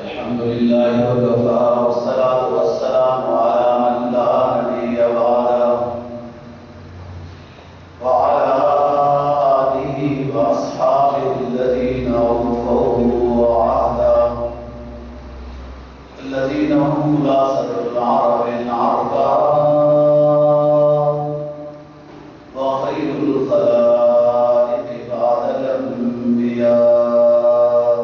الحمد لله وكفى والصلاة والسلام على من لا نبي بعده وعلى آله وأصحابه الذين أوفوا عهدا الذين هم خلاصة العرب العرباء وخير الخلائق بعد الأنبياء.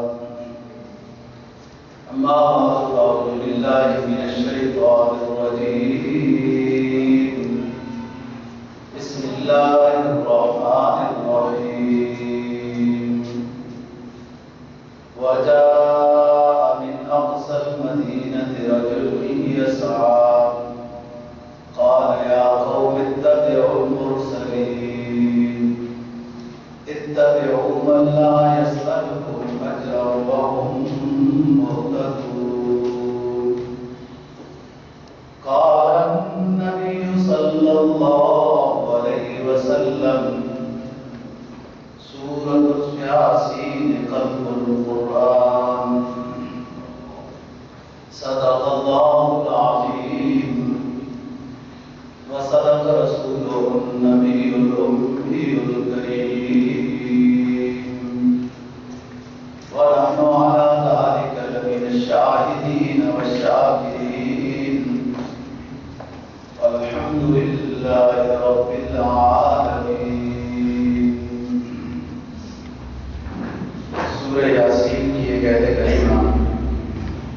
أما بعد فأعوذ بالله من الشيطان الرجيم. بسم الله الرحمن الرحيم. وجاء من أقصى المدينة رجل يسعى قال يا قوم اتبعوا المرسلين اتبعوا من لا يسألكم أجرا وهم مهتدون. قال النبي صلى الله عليه وسلم سورة ياسين قلب القرآن. صدق الله العظيم وصدق رسوله النبي الأمي الكريم ونحن على ذلك لمن الشاهدين والشاكرين والحمد لله رب العالمين. سورہ یاسین کی ایک آیت کریمہ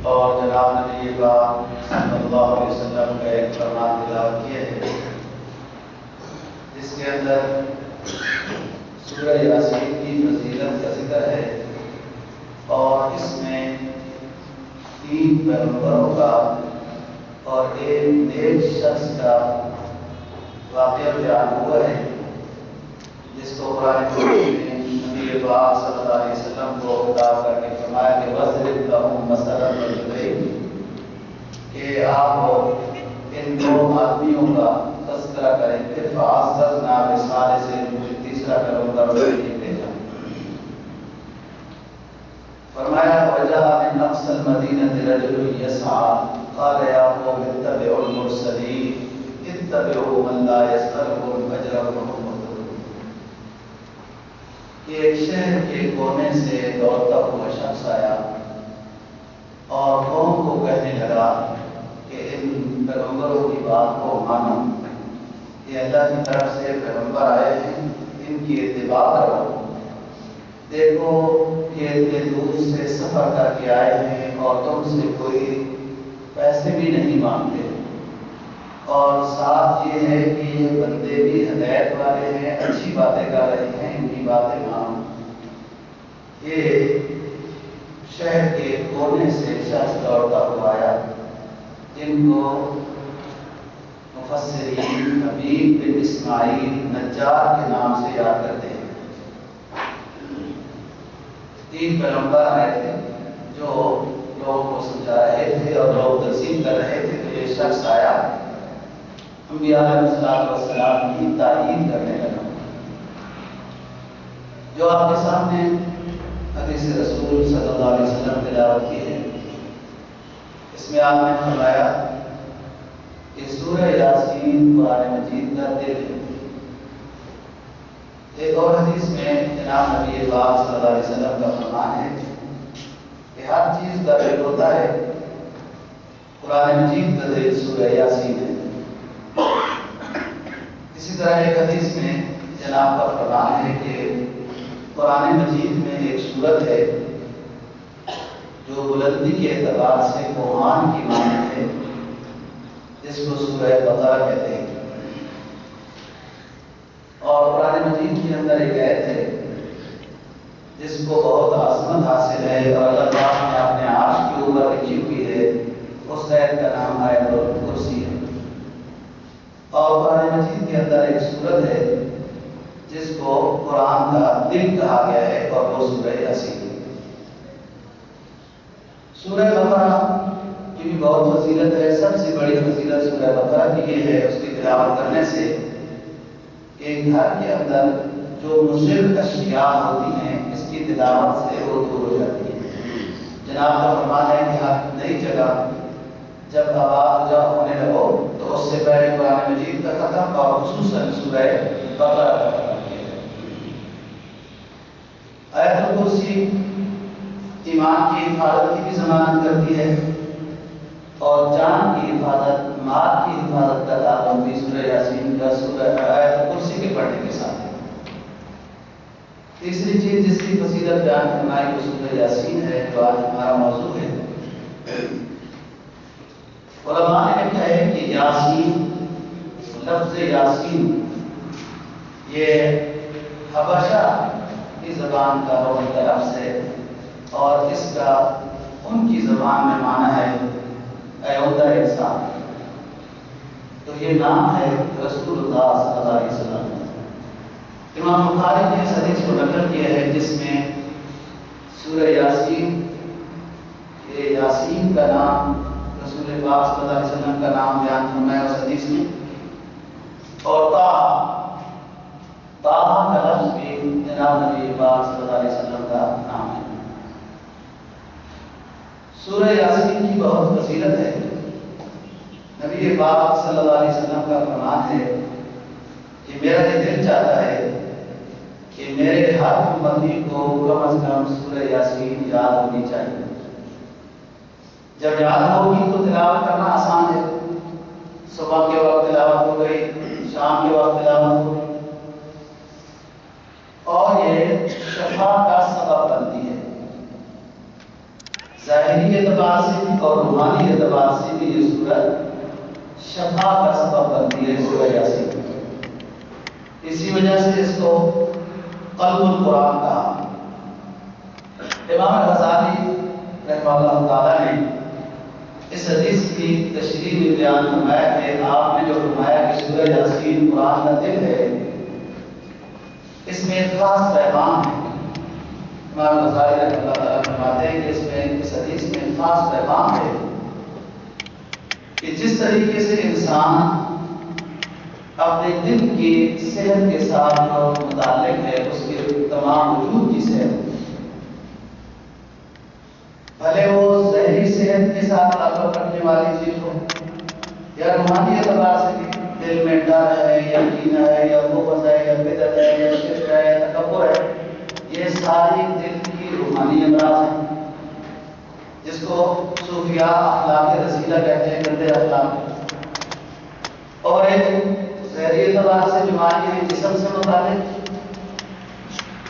اور جناب نبی پاک صلی اللہ علیہ وسلم کا ایک فرمان تلاوت کیا ہے، جس کے اندر سورہ یاسین کی فضیلت کا ذکر ہے اور اس میں 3 پیغمبروں کا اور ایک نیک شخص کا واقعہ بیان ہوا ہے، جس کو قرآن کریم میں نبی پاک صلی اللہ علیہ وسلم کو خطاب کر کے فرمایا کہ وَاضْرِبْ لَهُم مَثَلًا رَجُلَيْنِ، کہ آپ ان 2 آدمیوں کا تذکرہ کریں. پھر فَعَزَّزْنَا بِثَالِثٍ، مجھے تیسرا پیغمبر نہیں بھیجا. فرمایا وَجَاءَ مِنْ أَقْصَى الْمَدِينَةِ رَجُلٌ يَسْعَىٰ قَالَ يَا قَوْمِ اتَّبِعُوا الْمُرْسَلِينَ اتَّبِعُوا مَن لَّا يَسْأَلُكُمْ أَجْرًا وَهُم مُهْتَدُونَ. کہ ایک شہر کے کونے سے دوڑتا ہوا شخص آیا اور قوم کو کہنے لگا کہ ان پیغمبروں کی بات کو مانو، یہ اللہ کی طرف سے پیغمبر آئے ہیں، ان کی اتباع کرو. دیکھو یہ اتنے دور سے سفر کر کے آئے ہیں اور تم سے کوئی پیسے بھی نہیں مانگتے، اور ساتھ یہ ہے کہ یہ بندے بھی ہدایت والے ہیں، اچھی باتیں کر رہے ہیں، ان کی باتیں مانو. یہ شہر کے کونے سے شخص دوڑتا ہوا آیا، جن کو مفسرین حبیب بن اسماعیل نجار کے نام سے یاد کرتے ہیں. 3 پیغمبر آئے تھے جو لوگوں کو سمجھا رہے تھے اور لوگ تقسیم کر رہے تھے. تو یہ شخص آیا، انبیاء علیہ السلام کی تائید کرنے لگا. جو آپ کے سامنے حدیث رسول صلی اللہ علیہ وسلم تلاوت کی ہے، اس میں آپ نے فرمایا کہ سورہ یاسین قرآن مجید کا دل ہے. ایک اور حدیث میں جناب نبی پاک صلی اللہ علیہ وسلم کا فرمان ہے کہ ہر چیز کا دل ہوتا ہے، قرآن مجید کا دل سورہ یاسین ہے. اسی طرح ایک حدیث میں جناب کا فرمان ہے کہ قرآن مجید میں ایک سورت ہے جو بلندی کے اعتبار سے کوہان کی مانند ہے، جس کو سورہ بقرہ کہتے ہیں. اور قرآن مجید کے اندر ایک آیت ہے جس کو بہت عظمت حاصل ہے اور اللہ پاک نے اپنے عرش کے اوپر لکھی ہوئی ہے. اس آیت کا نام آیت الکرسی ہے. اور قرآن مجید کے اندر ایک سورت ہے جس کو قرآن کا دل کہا گیا ہے اور وہ سورہ یاسین ہے. سورہ بقرہ کی بھی بہت فضیلت ہے. سب سے بڑی فضیلت سورہ بقرہ کی یہ ہے اس کی تلاوت کرنے سے کہ گھر کے اندر جو مضر اشیاء ہوتی ہیں اس کی تلاوت سے وہ دور ہو جاتی ہے۔ جناب کا فرمان ہے کہ آپ نئی جگہ جب آباد ہونے لگو تو اس سے پہلے قرآن مجید کا ختم اور خصوصاً سورہ بقرہ کا ختم کیا جائے۔ آیت الکرسی ایمان کی حفاظت کی بھی ضمانت کرتی ہے اور جان کی حفاظت، مال کی حفاظت کا تعلق بھی سورہ یاسین کا سورہ آیت الکرسی کے پڑھنے کے ساتھ ہے۔ تیسری چیز جس کی فضیلت بیان فرمائی وہ سورہ یاسین ہے جو آج ہمارا موضوع ہے۔ علماء نے لکھا ہے کہ یاسین، لفظ یاسین یہ حبشہ کی زبان کا کا لفظ ہے اور اس کا ان کی زبان میں معنی ہے ایودہ انسان۔ تو یہ نام ہے رسول اللہ صلی اللہ علیہ وسلم۔ امام بخاری نے اس حدیث کو نقل کیا ہے جس میں سورہ یاسین یہ یاسین کا نام رسول پاک صلی اللہ علیہ وسلم کا نام بیان فرمایا اس حدیث میں، اور طٰہٰ کا لفظ بھی جناب نبی پاک صلی اللہ علیہ وسلم کا نام ہے۔ سورہ یاسین کی بہت فضیلت ہے۔ نبی پاک صلی اللہ علیہ وسلم کا فرمان ہے کہ میرا یہ دل چاہتا ہے کہ میرے ہر امتی کو کم از کم سورہ یاسین یاد ہونی چاہیے۔ جب یاد ہوگی تو تلاوت کرنا آسان ہے، صبح کے وقت تلاوت ہو گئی، شام کے وقت تلاوت ہو گئی، اور یہ شفا کا سبب بنتی ہے۔ ظاہری اعتبار سے بھی اور روحانی اعتبار سے بھی یہ سورت شفا کا سبب بنتی ہے سورہ یاسین۔ اسی وجہ سے اس کو قلب القرآن کہا۔ امام غزالی رحمہ اللہ تعالیٰ نے اس حدیث کی تشریح میں بیان فرمایا کہ آپ نے جو فرمایا کہ سورہ یاسین قرآن کا دل ہے، اس میں ایک خاص پیغام ہے۔ امام غزالی رحمہ اللہ تعالیٰ فرماتے ہیں کہ اس حدیث میں ایک خاص پیغام ہے کہ جس طریقے سے انسان اپنے دل کی صحت کے ساتھ متعلق ہے، اس کے تمام وجود کی صحت، بھلے وہ ظاہری صحت کے ساتھ تعلق رکھنے والی چیز ہو یا روحانی اعتبار سے بھی، دل میں ڈر ہے یا کینہ ہے یا بغض ہے یا بدعت ہے یا شرک ہے یا تکبر ہے، یہ ساری دل کی روحانی امراض ہیں جس کو صوفیاء اخلاق رذیلہ کہتے ہیں، گندے اخلاق۔ اور ایک ظاہری اعتبار سے بیماریاں ہیں جسم سے متعلق،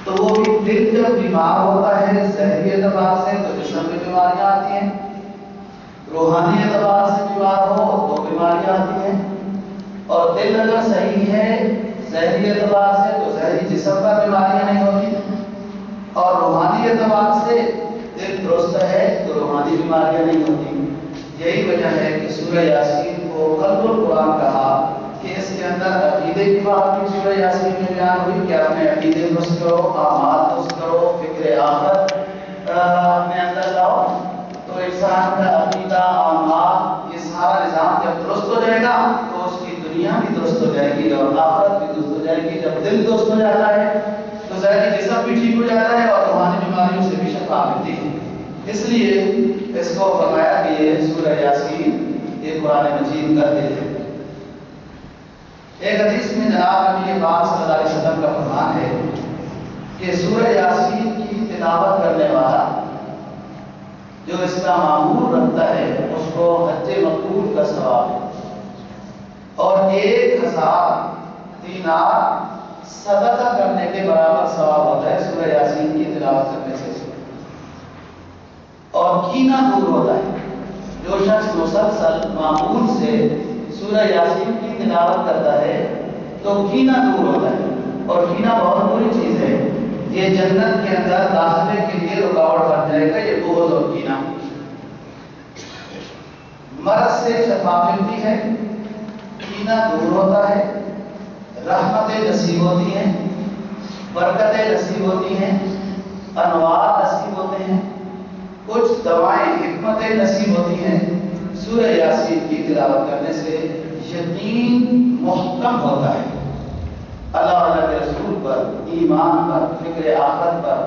تو وہ بھی دل جب بیمار ہوتا ہے ظاہری اعتبار سے تو جسم میں بیماریاں آتی ہیں، روحانی اعتبار سے بیمار ہو تو بیماریاں آتی ہیں، اور دل اگر صحیح ہے ظاہری اعتبار سے تو ظاہری جسم پر بیماریاں نہیں ہوتی، اور روحانی اعتبار سے دل درست ہے تو روحانی بیماریاں نہیں ہوتی۔ یہی وجہ ہے کہ سورہ یاسین کو قلب القرآن کہا کہ اس کے اندر عقیدے کی بات بھی سورہ یاسین میں بیان ہوئی کہ اپنے عقیدے درست کرو، اعمال درست کرو، فکر آخرت اپنے اندر لاؤ، تو انسان کا عقیدہ، اعمال، یہ سارا نظام جب درست ہو جائے گا تو اس کی دنیا بھی درست ہو جائے گی اور آخرت بھی درست ہو جائے گی۔ جب دل درست ہو جاتا ہے تو ظاہری جسم بھی ٹھیک ہو جاتا ہے اور روحانی بیماریوں سے بھی شفا ملتی ہے۔ اس لیے اس کو فرمایا کہ یہ سورہ یاسین یہ قرآن مجید کا دل ہے۔ ایک حدیث میں جناب نبی پاک صلی اللہ علیہ وسلم کا فرمان ہے کہ سورہ یاسین کی تلاوت کرنے والا جو اس کا معمول رکھتا ہے اس کو حج مقبول کا ثواب ہے، اور 1000 دینار صدقہ کرنے کے برابر ثواب ہوتا ہے سورہ یاسین کی تلاوت کرنے سے۔ اور کینہ دور ہوتا ہے، جو شخص مسلسل معمول سے سورہ یاسین کی تلاوت کرتا ہے تو کینہ دور ہوتا ہے، اور کینہ بہت بری چیز ہے، یہ جنت کے اندر داخلے کے لیے رکاوٹ بن جائے گا، یہ بغض اور کینہ۔ مرض سے شفا ملتی ہے، کینہ دور ہوتا ہے، رحمتیں نصیب ہوتی ہیں، برکتیں نصیب ہوتی ہیں، انوار نصیب ہوتے ہیں، کچھ دوائیں حکمتیں نصیب ہوتی ہیں۔ سورہ یاسین کی تلاوت کرنے سے یقین محکم ہوتا ہے، اللہ کے رسول پر، ایمان پر، فکر آخرت پر،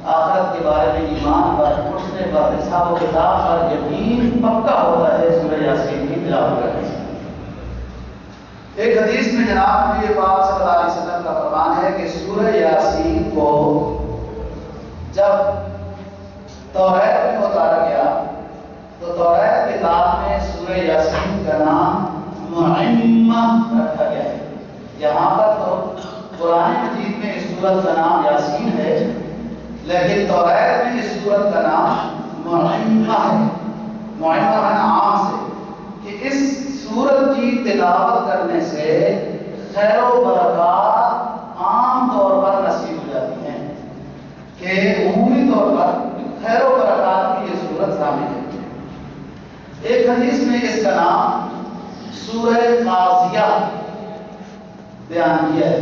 آخرت کے بارے میں ایمان پر، اٹھنے پر، حساب و کتاب پر یقین پکا ہوتا ہے سورہ یاسین کی تلاوت کرنے سے۔ ایک حدیث میں جناب نبی پاک صلی اللہ علیہ وسلم کا فرمان ہے کہ سورہ یاسین کو جب توریت میں اتارا گیا تو توریت کتاب میں سورہ یاسین کا نام معمہ رکھا گیا ہے۔ یہاں پر تو قرآن مجید میں اس سورت کا نام یاسین ہے، لیکن توریت میں اس سورت کا نام معمہ ہے۔ معمہ ہے عام سے کہ اس سورت کی تلاوت کرنے سے خیر و برکات عام طور پر نصیب ہو جاتی ہیں، کہ عمومی طور پر خیر و برکات کی یہ سورت شامل ہے۔ ایک حدیث میں اس کا نام سورہ قاضیہ بیان کیا ہے۔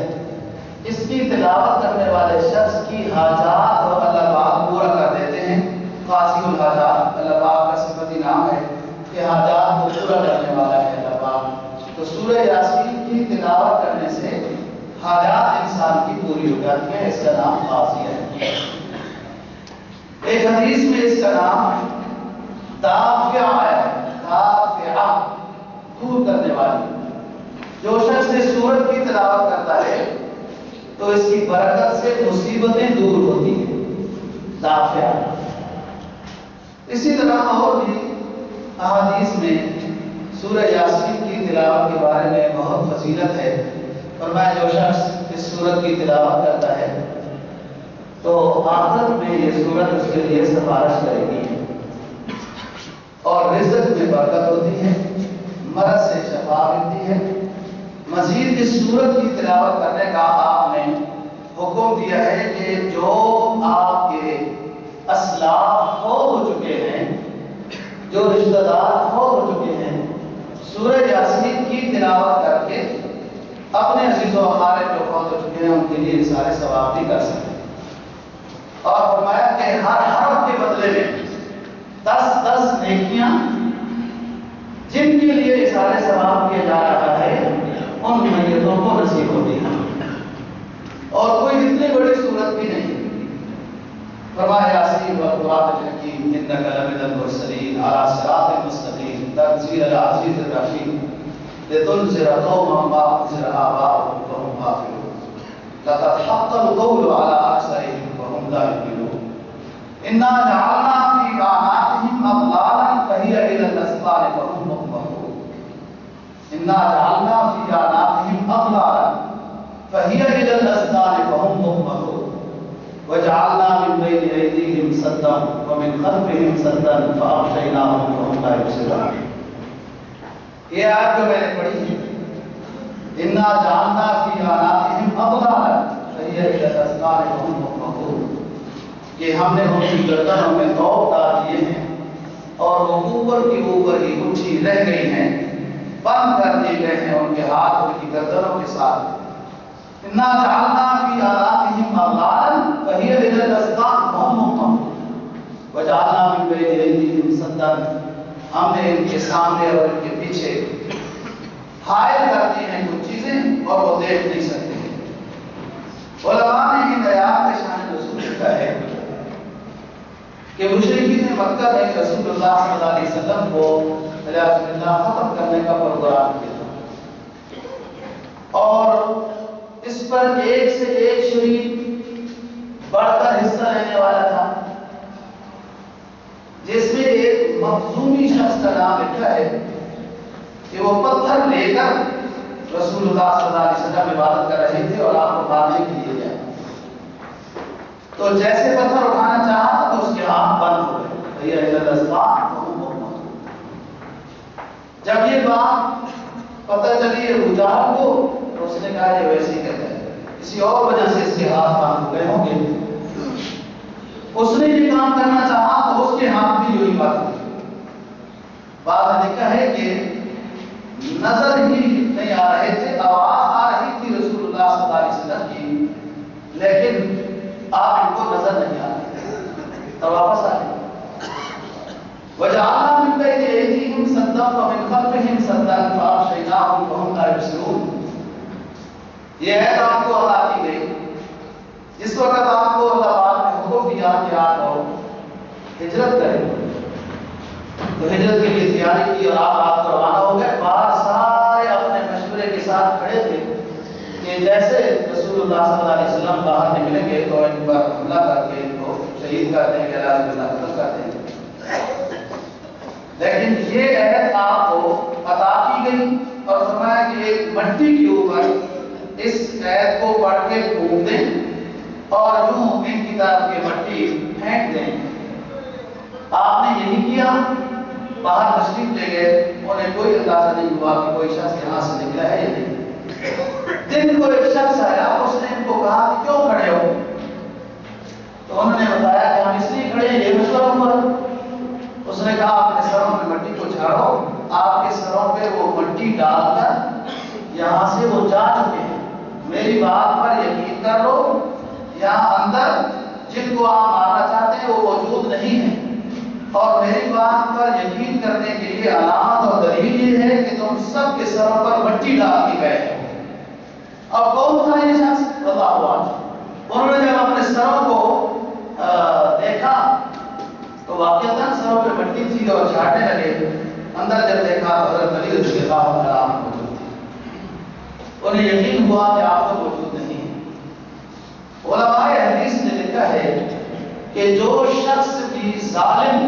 اس کی تلاوت کرنے والے شخص کی حاجات اور اللہ پاک پورا کر دیتے ہیں۔ قاضی الحاجات اللہ پاک کا صفتی نام ہے کہ حاجات کو پورا کرنے والا ہے اللہ پاک۔ تو سورہ یاسین کی تلاوت کرنے سے حاجات انسان کی پوری ہو جاتی ہیں، اس کا نام قاضیہ ہے۔ ایک حدیث میں اس کا نام دافعہ ہے، دافعہ دور کرنے والی۔ جو شخص اس سورت کی تلاوت کرتا ہے تو اس کی برکت سے مصیبتیں دور ہوتی ہیں، دافعہ۔ اسی طرح اور بھی احادیث میں سورہ یاسین کی تلاوت کے بارے میں بہت فضیلت ہے۔ فرمایا جو شخص اس سورت کی تلاوت کرتا ہے تو آخرت میں یہ سورت اس کے لیے سفارش کرے گی اور رزق میں برکت ہوتی ہے، مرض سے شفا ملتی ہے۔ مزید اس سورت کی تلاوت کرنے کا آپ نے حکم دیا ہے کہ جو آپ کے اسلاف فوت ہو چکے ہیں، جو رشتہ دار فوت ہو چکے ہیں، سورہ یاسین کی تلاوت کر کے اپنے عزیز و اقارب جو فوت ہو چکے ہیں ان کے لیے سارے ثواب بھی کر سکتے ہیں۔ اور فرمایا کہ ہر حرف کے بدلے میں 10 نیکیاں جن کے لیے سارے ثواب کیا جا رہا ہے ان میتوں کو نصیب ہوتی ہے، اور کوئی اتنی بڑی صورت بھی نہیں۔ فرمایا یاسین والقرآن الحکیم انک لمن المرسلین علی صراط مستقیم تنزیل العزیز الرحیم لتنذر قوما ما انذر آباؤهم فهم غافلون لقد حق القول على اکثرهم فهم لا يؤمنون انا جعلنا في اعناقهم اغلالا فهي الى الاذقان فهم مقمحون انا جعلنا في اعناقهم اغلالا فهي الى الاذقان فهم مقمحون وجعلنا من بين ايديهم سدا ومن خلفهم سدا فاغشيناهم فهم لا يبصرون۔ یہ آیت جو میں نے پڑھی ہے، انا جعلنا في اعناقهم اغلالا فهي الى الاذقان فهم مقمحون، کہ ہم نے ان کی گردنوں میں توق ڈال دیے ہیں اور وہ اوپر کی اوپر ہی اونچی رہ گئی ہیں، بند کر دیے گئے ہیں ان کے ہاتھ ان کی گردنوں کے ساتھ۔ انا جعلنا في اعناقهم اغلالا فهي الى الاذقان فهم مقمحون وجعلنا من بين ايديهم سدا، ہم نے ان کے سامنے اور ان کے پیچھے حائل کر دی ہیں کچھ چیزیں اور وہ دیکھ نہیں سکتے۔ علماء نے ان آیات کے شان نزول لکھا ہے کہ مشرکین مکہ نے رسول اللہ صلی اللہ علیہ وسلم کو علیہ اللہ ختم کرنے کا پروگرام کیا اور اس پر ایک سے ایک شریک بڑھ کر حصہ لینے والا تھا، جس میں ایک مخزومی شخص کا نام لکھا ہے کہ وہ پتھر لے کر رسول اللہ صلی اللہ علیہ وسلم عبادت کر رہے تھے اور آپ کو مارنے کے لیے گئے، تو جیسے پتھر اٹھانا چاہا تو اس کے ہاتھ بند ہو گئے۔ جب یہ بات پتہ چلی ابو جہل کو تو اس نے کہا یہ ویسے ہی کہتا ہے، کسی اور وجہ سے اس کے ہاتھ بند ہو گئے ہوں گے۔ اس نے یہ کام کرنا چاہا تو اس کے ہاتھ بھی یہی بات ہوئی۔ بعد میں لکھا ہے کہ نظر ہی نہیں آ رہے تھے، آواز آ رہی تھی رسول اللہ صلی اللہ علیہ وسلم کی، لیکن آپ ان کو نظر نہیں آ رہے تھے، تو واپس آ گئے۔ وَجَعَلْنَا مِن بَيْنِ أَيْدِيهِمْ سَدًّا وَمِنْ خَلْفِهِمْ سَدًّا فَأَغْشَيْنَاهُمْ فَهُمْ لَا يُبْصِرُونَ۔ یہ ہے آپ کو عطا کی گئی جس وقت آپ کو اللہ پاک نے حکم دیا تو ہجرت کے لیے تیاری کی اور آپ رات کو روانہ ہو گئے. باہر سارے اپنے مشورے کے ساتھ کھڑے تھے کہ جیسے رسول اللہ صلی اللہ علیہ وسلم باہر نکلیں گے تو ان پر حملہ کر کے ان کو شہید کر دیں گے، قتل کر دیں گے. لیکن یہ عہد آپ کو عطا کی گئی اور فرمایا کہ ایک مٹی کے اوپر اس عہد کو پڑھ کے پھونک دیں اور یوں ان کی طرف کے مٹی پھینک دیں. آپ نے یہی کیا. باہر تشریف لے گئے. انہیں کوئی اندازہ نہیں ہوا کہ کوئی شخص یہاں سے نکلا ہے یا نہیں. جن کو ایک شخص آیا اس نے ان کو کہا کہ کیوں کھڑے ہو؟ تو انہوں نے بتایا کہ ہم اس لیے کھڑے ہیں، یہ مشورہ ہوا. اس نے کہا اپنے سروں میں مٹی کو جھاڑو. آپ کے سروں پہ وہ مٹی ڈال کر یہاں سے وہ جا چکے ہیں. میری بات پر یقین کر لو، یہاں اندر جن کو آپ مارنا چاہتے ہیں وہ موجود نہیں ہے. اور میری بات پر یقین کرنے کے لیے علامت اور دلیل یہ ہے کہ تم سب کے سروں پر مٹی ڈال کے گئے. اب کون تھا یہ شخص؟ بتاؤ. انہوں نے جب اپنے سروں کو دیکھا تو واقعتاً سروں پہ مٹی تھی اور جھاڑنے لگے. اندر جب دیکھا تو حضرت علی رضی اللہ عنہ موجود تھے. انہیں یقین ہوا کہ آپ تو موجود نہیں ہیں. علماء حدیث نے لکھا ہے کہ جو شخص بھی ظالم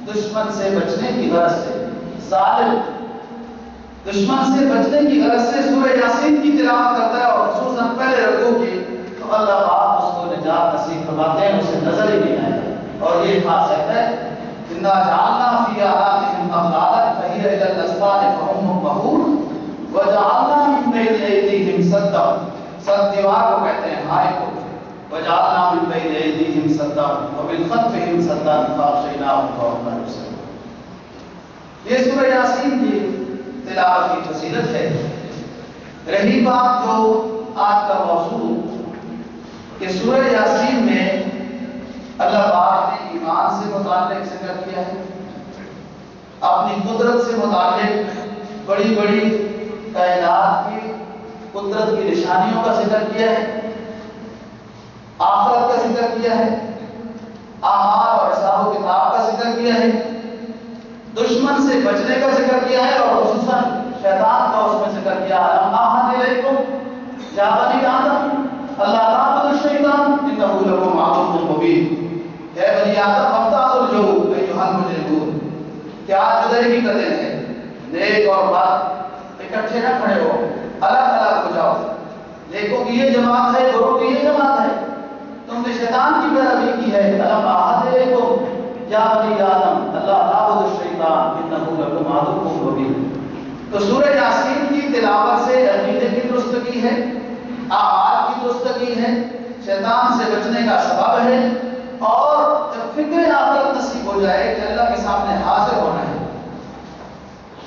دشمن سے بچنے کی غرض سے، ظالم دشمن سے بچنے کی غرض سے سورہ یاسین کی تلاوت کرتا ہے اور خصوصاً پہلے رکوع کی، تو اللہ پاک اس کو نجات نصیب فرماتے ہیں، اسے نظر ہی نہیں آئے. اور یہ خاصیت ہے اِنَّا جَعَلْنَا فِي أَعْنَاقِهِمْ أَغْلَالًا فَهِيَ إِلَى الْأَذْقَانِ فَهُمْ مُقْمَحُونَ وَجَعَلْنَا مِن بَيْنِ أَيْدِيهِمْ سَدًّا. سد دیوار کو کہتے ہیں ہائے کو. وَجَعَلْنَا مِن بَيْنِ أَيْدِيهِمْ سَدًّا وَمِنْ خَلْفِهِمْ سَدًّا فَأَغْشَيْنَاهُمْ فَهُمْ لَا يُبْصِرُونَ. یہ سورہ یاسین کی تلاوت کی فضیلت ہے. رہی بات جو آج کا موضوع کہ سورہ یاسین میں اللہ پاک نے ایمان سے متعلق ذکر کیا ہے، اپنی قدرت سے متعلق بڑی بڑی کائنات کی قدرت کی نشانیوں کا ذکر کیا ہے، آخرت کا ذکر کیا ہے، اعمال اور حساب و کتاب کا ذکر کیا ہے، دشمن سے بچنے کا ذکر کیا ہے اور خصوصاً شیطان کا اس میں ذکر کیا ہے. اَلَمْ عَلَيْكُمْ يَا بَنِي آدَمَ أَلَّا تَعْبُدُوا الشَّيْطَانَ إِنَّهُ لَكُمْ عَدُوٌّ مُّبِينٌ. اے بنی آدم فَامْتَازُوا الْيَوْمَ أَيُّهَا الْمُجْرِمُونَ. کیا آج گزرگی کر رہے ہیں؟ نیک اور بد اکٹھے نہ کھڑے ہو، الگ الگ ہو جاؤ. دیکھو کہ یہ جماعت ہے، گروہ کی یہ جماعت ہے، تم نے شیطان کی پیروی کی ہے. أَلَمْ أَعْهَدْ إِلَيْكُمْ يَا بَنِي آدَمَ أَلَّا تَعْبُدُوا الشَّيْطَانَ إِنَّهُ لَكُمْ عَدُوٌّ مُّبِينٌ. تو سورہ یاسین کی تلاوت سے عقیدے کی درستگی ہے، اعمال کی درستگی ہے، شیطان سے بچنے کا سبب ہے، اور جب فکر آخرت نصیب ہو جائے کہ اللہ کے سامنے حاضر ہونا ہے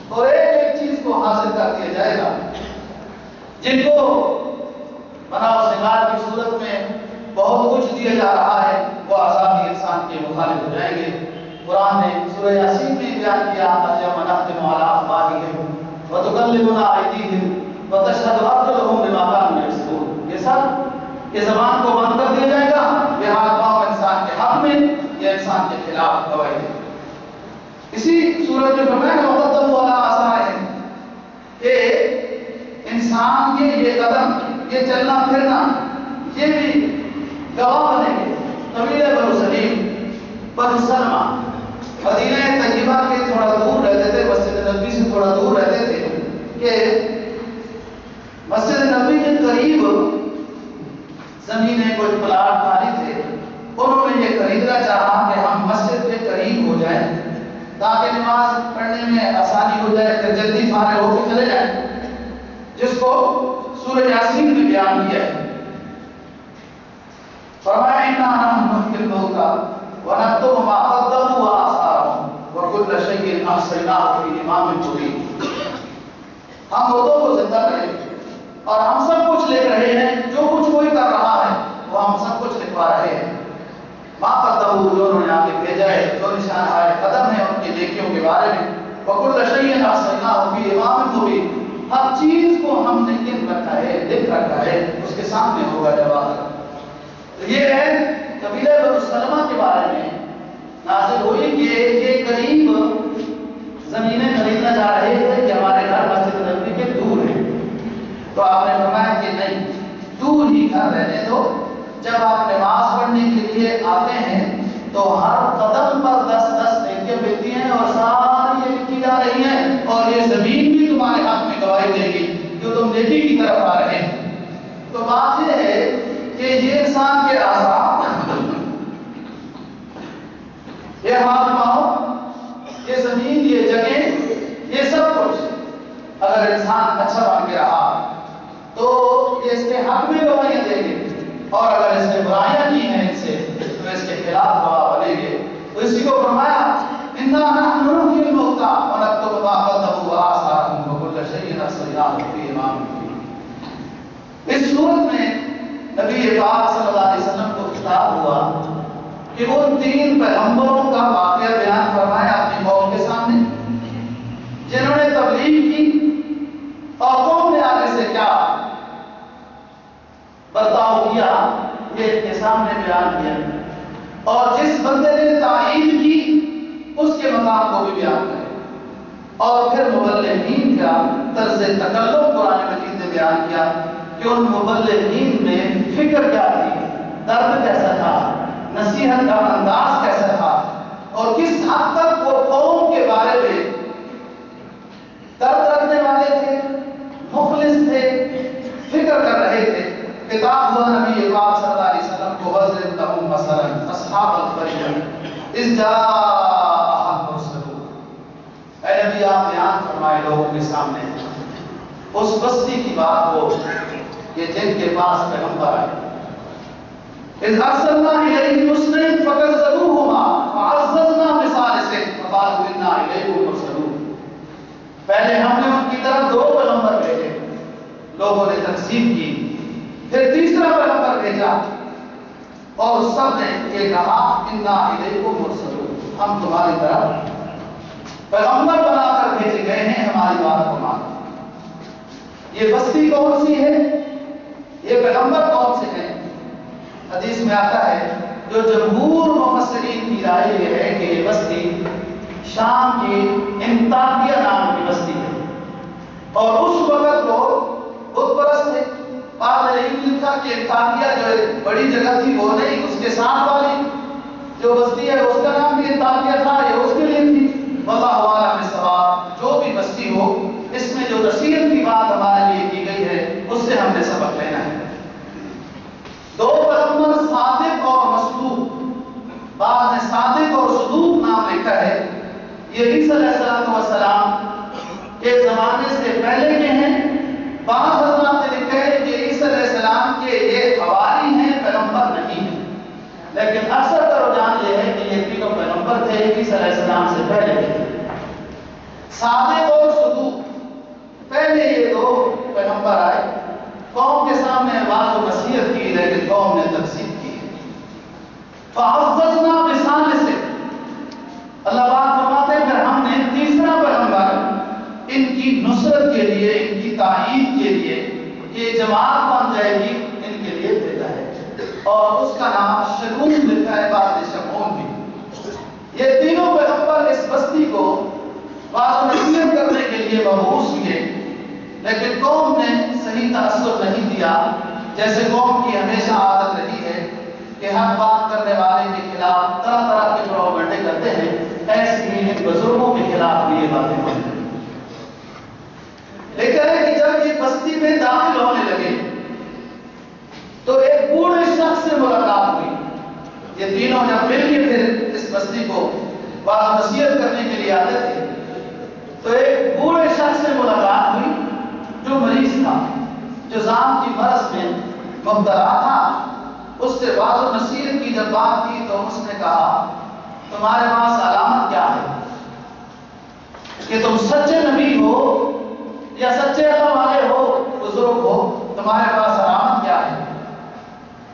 اور ایک ایک چیز کو حاصل کر دیا جائے گا. جن کو بنا و سنگار کی صورت میں بہت کچھ دیا جا رہا ہے وہ عذاب انسان کے مخالف ہو جائیں گے. قرآن نے سورہ یاسین میں بیان کیا الْيَوْمَ نَخْتِمُ عَلَىٰ أَفْوَاهِهِمْ وَتُكَلِّمُنَا أَيْدِيهِمْ وَتَشْهَدُ أَرْجُلُهُمْ بِمَا كَانُوا يَكْسِبُونَ. یہ سب یہ زبان کو بند کر دیا جائے گا. یہ ہاتھ پاؤں انسان کے حق میں یا انسان کے خلاف گواہی ہے. اسی صورت میں فرمایا وَقَدَّمُوا عَلَىٰ آثَارِهِمْ کہ انسان کے یہ قدم، یہ چلنا پھرنا، یہ بھی گواہ بنیں گے. قبیلہ بنو سلیم، بنو سلمہ مدینہ طیبہ کے تھوڑا دور رہتے تھے، مسجد نبوی سے تھوڑا دور رہتے تھے کہ مسجد نبوی کے قریب زمینیں کچھ پلاٹ خالی تھے. انہوں نے یہ خریدنا چاہا کہ ہم مسجد کے قریب ہو جائیں تاکہ نماز پڑھنے میں آسانی ہو جائے، پھر جلدی فارغ ہو کے چلے جائیں، جس کو سورہ یاسین میں بیان کیا ہے. فرمایا اِنَّا نَحْنُ نُحْيِي الْمَوْتَىٰ وَنَكْتُبُ مَا قَدَّمُوا وَآثَارَهُمْ وَكُلَّ شَيْءٍ أَحْصَيْنَاهُ فِي إِمَامٍ مُّبِينٍ. ہم مردوں کو زندہ کریں گے اور ہم سب کچھ لکھ رہے ہیں، جو کچھ کوئی کر رہا ہے وہ ہم سب کچھ لکھوا رہے ہیں. مَا قَدَّمُوا جو انہوں نے آگے بھیجا ہے، جو نشان آئے قدم ہے ان کی نیکیوں کے بارے میں. وَكُلَّ شَيْءٍ أَحْصَيْنَاهُ فِي إِمَامٍ مُّبِينٍ. ہر چیز کو ہم نے لکھ رکھا ہے، لکھ رکھا ہے، اس کے سامنے ہوگا جواب. یہ ہے قبیلہ بنو سلمہ کے بارے میں نازل ہوئی کہ یہ قریب آتے ہیں تو ہر قدم پر 10 نیکیاں ملتی ہیں اور ساری یہ لکھی جا رہی ہیں، اور یہ زمین بھی تمہارے حق میں گواہی دے گی جو تم نیکی کی طرف آ رہے ہیں۔ تو بات یہ ہے کہ یہ انسان کے اعضاء، یہ ہاتھ پاؤں، یہ زمین، یہ جگہ، یہ سب کچھ اگر انسان اچھا بن کے رہا تو یہ اس کے حق میں گواہیاں دیں گے، اور اگر اس نے برائیاں کی ہیں ان سے تو اس کے خلاف گواہ بنیں گے۔ تو اسی کو فرمایا اِنَّا نَحْنُ نُحْيِي الْمَوْتَىٰ وَنَكْتُبُ مَا قَدَّمُوا وَآثَارَهُمْ وَكُلَّ شَيْءٍ أَحْصَيْنَاهُ فِي إِمَامٍ مُّبِينٍ۔ اس صورت میں نبی پاک صلی اللہ علیہ وسلم کو خطاب ہوا کہ وہ 3 پیغمبروں کا واقعہ بیان فرمایا اپنی قوم کے سامنے، جنہوں نے تبلیغ کی اور قوم نے آگے سے کیا برتاؤ کیا یہ ان کے سامنے بیان کیا، اور جس بندے نے تائید کی اس کے مقام کو بھی بیان کرے، اور پھر مبلغین کا طرز تکلم قرآن مجید نے بیان کیا کہ ان مبلغین میں فکر کیا تھی، درد کیسا تھا، نصیحت کا انداز کیسا تھا، اور کس حد تک وہ قوم کے بارے میں درد رکھنے والے تھے، مخلص تھے، فکر کر رہے تھے۔ خطاب ہوا نبی پاک صلی اللہ علیہ وسلم کو وَضْرِبْ لَهُم مَثَلًا أَصْحَابَ الْقَرْيَةِ إِذْ جَاءَهَا الْمُرْسَلُونَ۔ اے نبی آپ بیان فرمائے لوگوں کے سامنے اس بستی کی بات ہو کہ جن کے پاس پیغمبر آئے۔ إِذْ أَرْسَلْنَا إِلَيْهِمُ اثْنَيْنِ فَكَذَّبُوهُمَا فَعَزَّزْنَا بِثَالِثٍ فَقَالُوا إِنَّا إِلَيْكُمْ مُرْسَلُونَ۔ پہلے ہم نے ان کی طرف 2 پیغمبر بھیجے، لوگوں نے تکذیب کی، پھر تیسرا پیغمبر بھیجا اور سب نے یہ کہا اِنَّا إِلَيْكُمْ مُرْسَلُونَ، ہم تمہاری طرف پیغمبر بنا کر بھیجے گئے ہیں، ہماری بات کو مانو۔ یہ بستی کون سی ہے، یہ پیغمبر کون سے ہیں؟ حدیث میں آتا ہے جو جمہور مفسرین کی رائے یہ ہے کہ یہ بستی شام کی انطاکیہ نام کی بستی ہے، اور اس وقت لوگ بت پرست تھے۔ بعد میں یہ لکھا کہ انطاکیہ جو بڑی جگہ تھی وہ نہیں، اس کے ساتھ والی جو بستی ہے اس کا نام بھی انطاکیہ تھا، یہ اس کے لیے تھی۔ واللہ اعلم بالصواب، جو بھی بستی ہو اس میں جو نصیحت کی بات ہمارے لیے کی گئی ہے اس سے ہم نے سبق لینا ہے۔ 2 پیغمبر صادق اور مصدوق، بعد میں صادق اور صدوق نام لکھا ہے، یہ عیسیٰ علیہ السلام کے زمانے سے پہلے کے ہیں۔ بعض حضرات نے لکھا ہے کہ عیسیٰ علیہ السلام کے یہ حواری ہیں، پیغمبر نہیں ہیں، لیکن اکثر کا رجحان یہ ہے کہ یہ تینوں پیغمبر تھے، عیسیٰ علیہ السلام سے پہلے کے تھے۔ صادق اور صدوق، پہلے یہ 2 پیغمبر آئے، قوم کے سامنے بات و نصیحت کی لیکن قوم نے تکذیب کی۔ فَعَزَّزْنَا بِثَالِثٍ، اللہ پاک فرماتے ہیں پھر ہم نے تیسرا پیغمبر ان کی نصرت کے لیے، ان کی تائید کے لیے، یہ جماعت بن جائے گی، ان کے لیے بھیجا ہے، اور اس کا نام شمون لکھا ہے، بعد میں شمون بھی۔ یہ تینوں پیغمبر اس بستی کو بات و نصیحت کرنے کے لیے مبعوث ہوئے، لیکن قوم نے صحیح تأثر نہیں دیا، جیسے قوم کی ہمیشہ عادت رہی ہے کہ حق بات کرنے والے کے خلاف طرح طرح کے پروپیگنڈے کرتے ہیں، ایسے ہی ان بزرگوں کے خلاف بھی یہ باتیں ہوتی ہیں۔ لیکن ہے کہ جب یہ بستی میں داخل ہونے لگے تو ایک بوڑھے شخص سے ملاقات ہوئی۔ یہ تینوں جب مل کے پھر اس بستی کو بات نصیحت کرنے کے لیے آتے تھے تو ایک بوڑھے شخص سے ملاقات ہوئی جو مریض تھا، جو زام کی مرض میں مبتلا تھا۔ اس سے بات و نصیحت کی جب بات کی تو اس نے کہا تمہارے پاس علامت کیا ہے کہ تم سچے نبی ہو یا سچے اللہ والے ہو، بزرگ ہو، تمہارے پاس علامت کیا ہے؟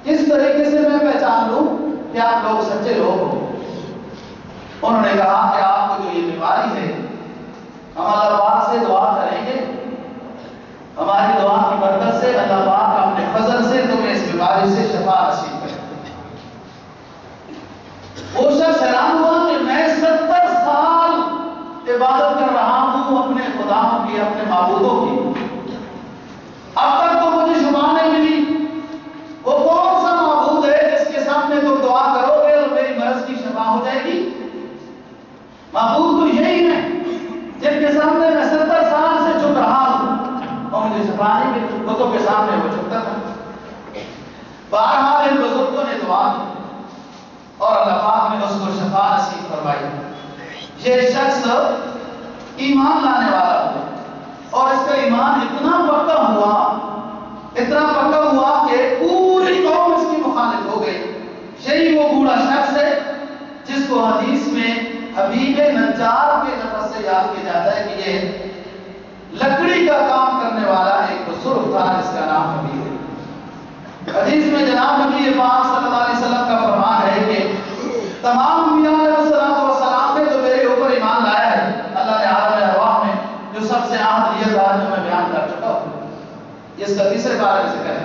کس طریقے سے میں پہچان لوں کہ آپ لوگ سچے لوگ ہو؟ انہوں نے کہا کہ آپ کو جو یہ بیماری ہے ہم اللہ پاک سے دعا کریں گے، ہماری دعا کی برکت سے اللہ پاک اپنے فضل سے تمہیں اس بیماری سے شفا نصیب کرے۔ وہ شخص حیران ہوا کہ میں 70 سال عبادت کر رہا ہوں اپنے خداؤں کی، اپنے معبودوں کی، اب تک تو مجھے شفا نہیں ملی۔ وہ کون سا معبود ہے جس کے سامنے تم دعا کرو گے معبود تو یہی ہے جن کے سامنے میں 70 سال سے جھک رہا ہوں اور مجھے شفاعی کے بتوں کے سامنے وہ جھکتا تھا۔ بہرحال ان بزرگوں نے دعا کی اور اللہ پاک نے اس کو شفا نصیب فرمائی۔ یہ شخص ایمان لانے والا ہوا اور اس کا ایمان اتنا پکا ہوا کہ پوری قوم اس کی مخالف ہو گئی۔ یہی وہ بوڑھا شخص ہے جس کو حدیث میں حبیب نجار کے لفظ سے یاد کیا جاتا ہے کہ یہ لکڑی کا کام کرنے والا ایک بزرگ تھا جس کا نام حبیب ہے۔ حدیث میں جناب نبی پاک صلی اللہ علیہ وسلم کا فرمان ہے کہ تمام انبیاء علیہ السلام نے تو میرے اوپر ایمان لایا ہے، اللہ نے عالم ارواح میں جو سب سے اہم یہ تھا جو میں بیان کر چکا ہوں، یہ اس کا تیسرے بارے میں ذکر ہے۔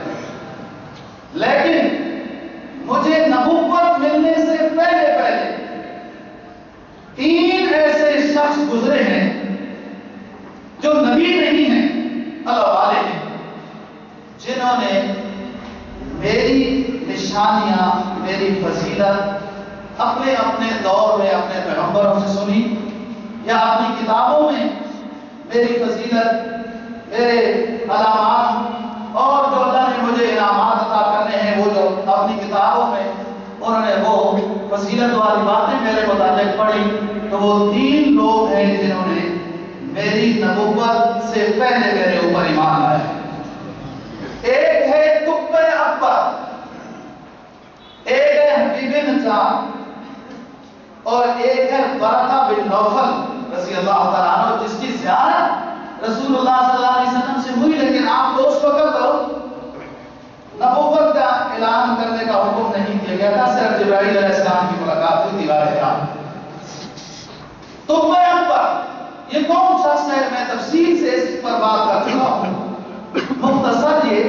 لیکن مجھے نبوت ملنے سے پہلے 3 ایسے شخص گزرے ہیں جو نبی نہیں ہیں، اللہ والے ہیں، جنہوں نے میری نشانیاں، میری فضیلت اپنے اپنے دور میں اپنے پیغمبروں سے سنی یا اپنی کتابوں میں میری فضیلت، میرے علامات اور جو اللہ نے مجھے انعامات عطا کرنے ہیں وہ جو اپنی کتابوں میں انہوں نے وہ فضیلت والی باتیں میرے متعلق پڑھی، تو وہ 3 لوگ ہیں جنہوں نے میری نبوت سے پہلے میرے اوپر ایمان لایا۔ ایک ہے طب اکبر، ایک ہے حبیب نجار اور ایک ہے ورقہ بن نوفل رضی اللہ تعالیٰ عنہ، جس کی زیارت رسول اللہ صلی اللہ علیہ وسلم سے ہوئی، لیکن آپ کو اس وقت نبوت کا اعلان کرنے کا حکم نہیں دیا گیا تھا، صرف جبرائیل علیہ السلام کی ملاقات ہوئی دیوار حرام۔ طب اکبر یہ کون شخص ہے؟ میں تفصیل سے اس پر بات کر چکا ہوں۔ مختصر یہ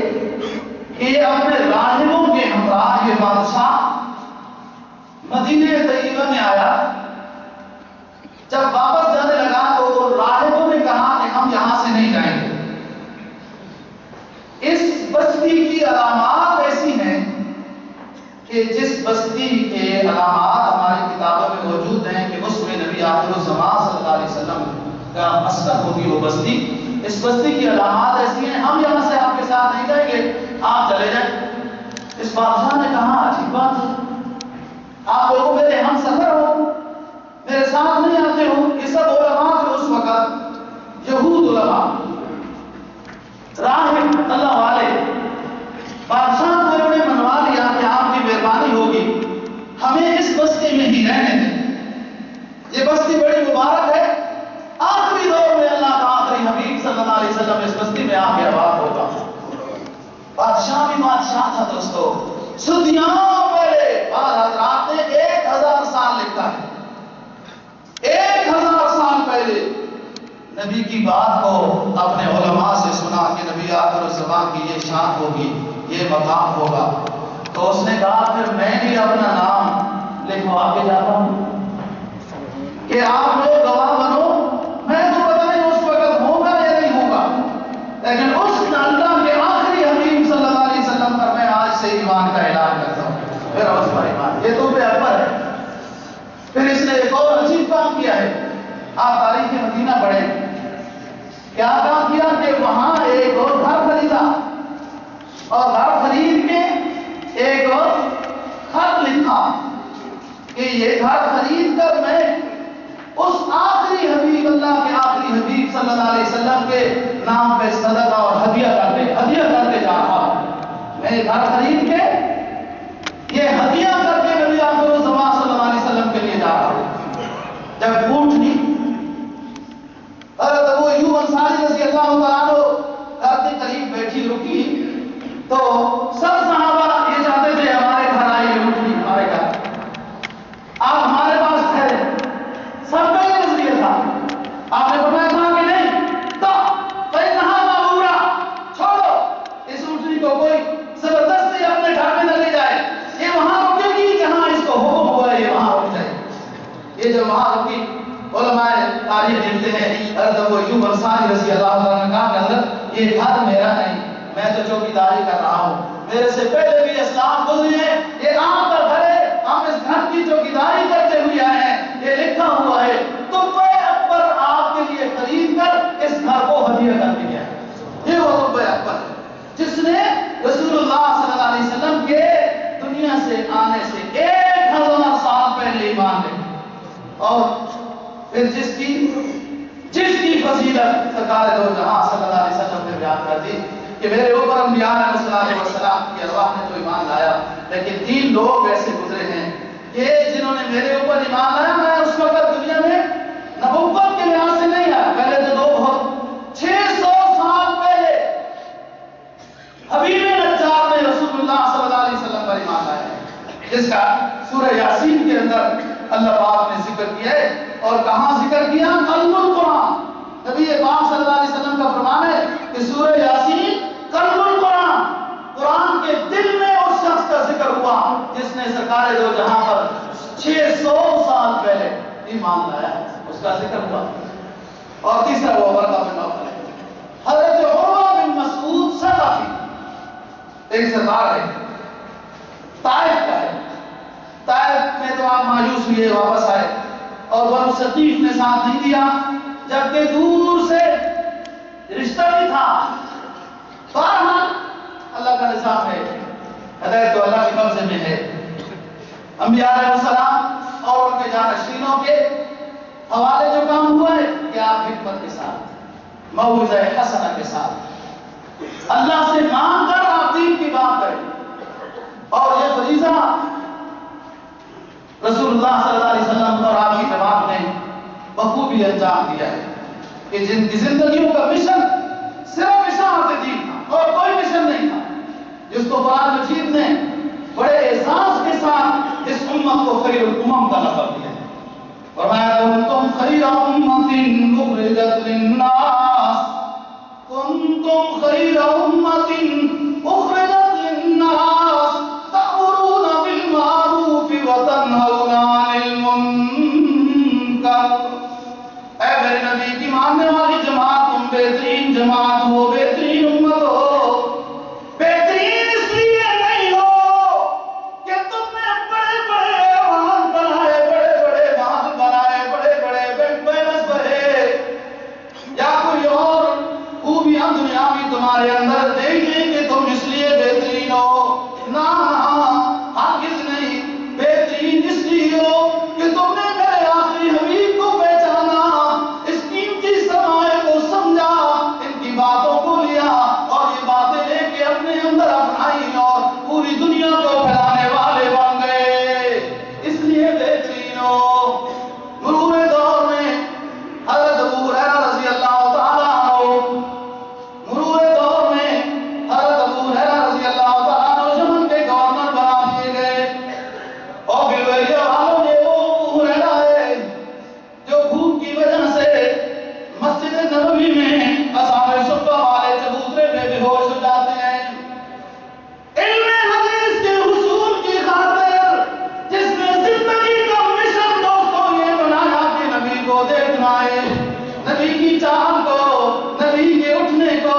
کہ یہ اپنے راہبوں کے ہمراہ یہ بادشاہ مدینہ طیبہ میں آیا۔ جب واپس جانے لگا تو راہبوں نے کہا کہ ہم یہاں سے نہیں جائیں گے۔ اس بستی کی علامات ایسی ہیں کہ جس بستی کے علامات ہماری کتابوں میں موجود ہیں کہ اس میں نبی آخر الزمان صلی اللہ علیہ وسلم کا مسکن ہوگی وہ بستی، اس بستی کی علامات ایسی ہیں، ہم یہاں سے آپ کے ساتھ نہیں جائیں گے، آپ چلے جائیں۔ اس بادشاہ نے کہا عجیب بات ہے، آپ لوگ میرے ہم سفر ہو، میرے ساتھ نہیں آتے ہو۔ یہ سب علماء جو اس وقت یہود علماء راہب اللہ والے بادشاہ کو انہوں نے منوا لیا کہ آپ کی مہربانی ہوگی ہمیں اس بستی میں ہی رہنے دیں، یہ بستی بڑی مبارک ہے، آخری دور میں اللہ کا آخری حبیب صلی اللہ علیہ وسلم اس بستی میں آ کے آباد ہوگا۔ بادشاہ بھی بادشاہ تھا دوستو، صدیوں پہلے بعض حضرات نے 1000 سال لکھا ہے، 1000 سال پہلے نبی کی بات کو اپنے علماء سے سنا کہ نبی آخر الزمان کی یہ شان ہوگی، یہ مقام ہوگا، تو اس نے کہا پھر میں بھی اپنا نام لکھوا کے جاتا ہوں کہ آپ لوگ گواہ بنو۔ میں تو پتہ نہیں اس وقت ہوگا یا نہیں ہوگا، لیکن اس اللہ کے آخری حبیب صلی اللہ علیہ وسلم پر میں آج سے ایمان کا اعلان کرتا ہوں، میرا اس پر ایمان۔ یہ تو بے اکبر ہے۔ پھر اس نے ایک اور عجیب کام کیا ہے، آپ تاریخ مدینہ پڑھیں، کیا کام کیا کہ وہاں ایک اور گھر خریدا اور گھر خرید کے ایک اور خط لکھا کہ یہ گھر خرید کر میں اس آخری حبیب اللہ کے آخری حبیب صلی اللہ علیہ وسلم کے نام پہ صدقہ اور ہدیہ کر کے جا رہا ہوں۔ میں گھر خرید کے یہ ہدیہ کر کے نبی آخر الزمان صلی اللہ علیہ وسلم کے لیے جا رہا ہوں۔ جب اونٹنی حضرت ابو ایوب انصاری رضی اللہ تعالیٰ عنہ گھر کے قریب بیٹھی رکی تو سب صحابہ یہ چاہتے تھے ہمارے گھر آئیے، اونٹنی ہمارے گھر، آپ ہمارے پاس ٹھہرے، سب کا یہ نظریہ تھا۔ آپ نے فرمایا تھا کہ نہیں تو فإنها مأمورة، چھوڑو اس اونٹنی کو، کوئی زبردستی اپنے گھر میں نہ لے جائے، یہ وہاں رکے گی جہاں اس کو حکم ہوا ہے، یہ وہاں رک جائے۔ یہ جو وہاں رکی، علماء تاریخ لکھتے ہیں حضرت ابو ایوب انصاری رضی اللہ عنہ نے کہا کہ حضرت یہ گھر میرا نہیں، میں تو چوکیداری کر رہا ہوں، میرے سے پہلے بھی اسلام گزری ہے، یہ آپ کا گھر ہے، ہم اس گھر کی چوکیداری کرتے ہوئے آئے ہیں، یہ لکھا ہوا ہے تو اور پھر جس کی فضیلت سرکار دو جہاں صلی اللہ علیہ وسلم نے بیان کر دی کہ میرے اوپر انبیاء علیہ السلام کی ارواح نے تو ایمان لایا، لیکن 3 لوگ ایسے گزرے ہیں کہ جنہوں نے میرے اوپر ایمان لایا، میں اس وقت دنیا میں نبوت کے لحاظ سے نہیں آیا، پہلے تو 600 سال پہلے حبیب نجار نے رسول اللہ صلی اللہ علیہ وسلم پر ایمان لایا، جس کا سورہ یاسین کے اندر اللہ پاک نے ذکر کیا ہے۔ اور کہاں ذکر کیا؟ قلب القرآن، نبی پاک صلی اللہ علیہ وسلم کا فرمان ہے کہ سورہ یاسین قلب القرآن، قرآن کے دل میں اس شخص کا ذکر ہوا جس نے سرکار دو جہاں پر 600 سال پہلے ایمان لایا، اس کا ذکر ہوا۔ اور تیسرا وہ ورقہ بن نوفل ہے، حضرت عروہ بن مسعود ثقفی، ایک سردار ہے، طائف کا ہے۔ طائف میں تو آپ مایوس ہوئے، واپس آئے، اور بنو ثقیف نے ساتھ نہیں دیا، جبکہ دور سے رشتہ بھی تھا۔ بہرحال اللہ کا نظام ہے، ہدایت تو اللہ کے قبضے میں ہے۔ انبیاء علیہ السلام اور ان کے جانشینوں کے حوالے جو کام ہوا ہے کہ آپ حکمت کے ساتھ، موعظہ حسنہ کے ساتھ اللہ سے مانگ کر آپ دین کی بات کریں، اور یہ فریضہ رسول اللہ صلی اللہ علیہ وسلم اور آپ کی جماعت نے بخوبی انجام دیا ہے کہ جن کی زندگیوں کا مشن صرف اشاعت دین تھا اور کوئی مشن نہیں تھا، جس کو قرآن مجید نے بڑے احساس کے ساتھ اس امت کو خیر الامم کا لقب دیا ہے۔ فرمایا کنتم خیر امۃ اخرجت للناس، کنتم خیر امۃ اخرجت للناس تأمرون بالمعروف وتنہون عن المنکر۔ اے میرے نبی کی ماننے والی جماعت، تم بہترین جماعت ہو، بہترین امت ہو۔ بہترین اس لیے نہیں ہو کہ تم نے بڑے بڑے ایوان بنائے، بڑے بڑے محل بنائے، بڑے بڑے بینک بیلنس بھرے، یا کوئی اور خوبیاں دنیاوی تمہارے اندر دیکھیں کہ تم اس لیے بہترین ہو، نہ ہرگز نہیں۔ بہترین اس لیے ہو کہ تم نے میرے آخری حبیب کو پہچانا، اس قیمتی سرمایے کو سمجھا، ان کی باتوں کو لیا اور یہ باتیں لے کے اپنے اندر اپنائی اور پوری دنیا کو پھیلانے والے بن گئے، اس لیے بہترین ہو۔ مرور دور میں حضرت ابو ہریرہ رضی اللہ تعالیٰ عنہ، مرور دور میں حضرت ابو ہریرہ رضی اللہ تعالیٰ عنہ یمن کے گورنر بنا دیے گئے، اور بالویہ والوں نے وہ ابو ہریرہ ہے جو بھوک کی وجہ سے مسجد نبوی میں اصحاب صفہ والے چبوترے میں بے ہوش ہو جاتے ہیں۔ علم حدیث کے حصول کی خاطر جس نے زندگی کا مشن دوستوں یہ بنایا کہ نبی کو دیکھنا ہے، نبی کی چال کو، نبی کے اٹھنے کو،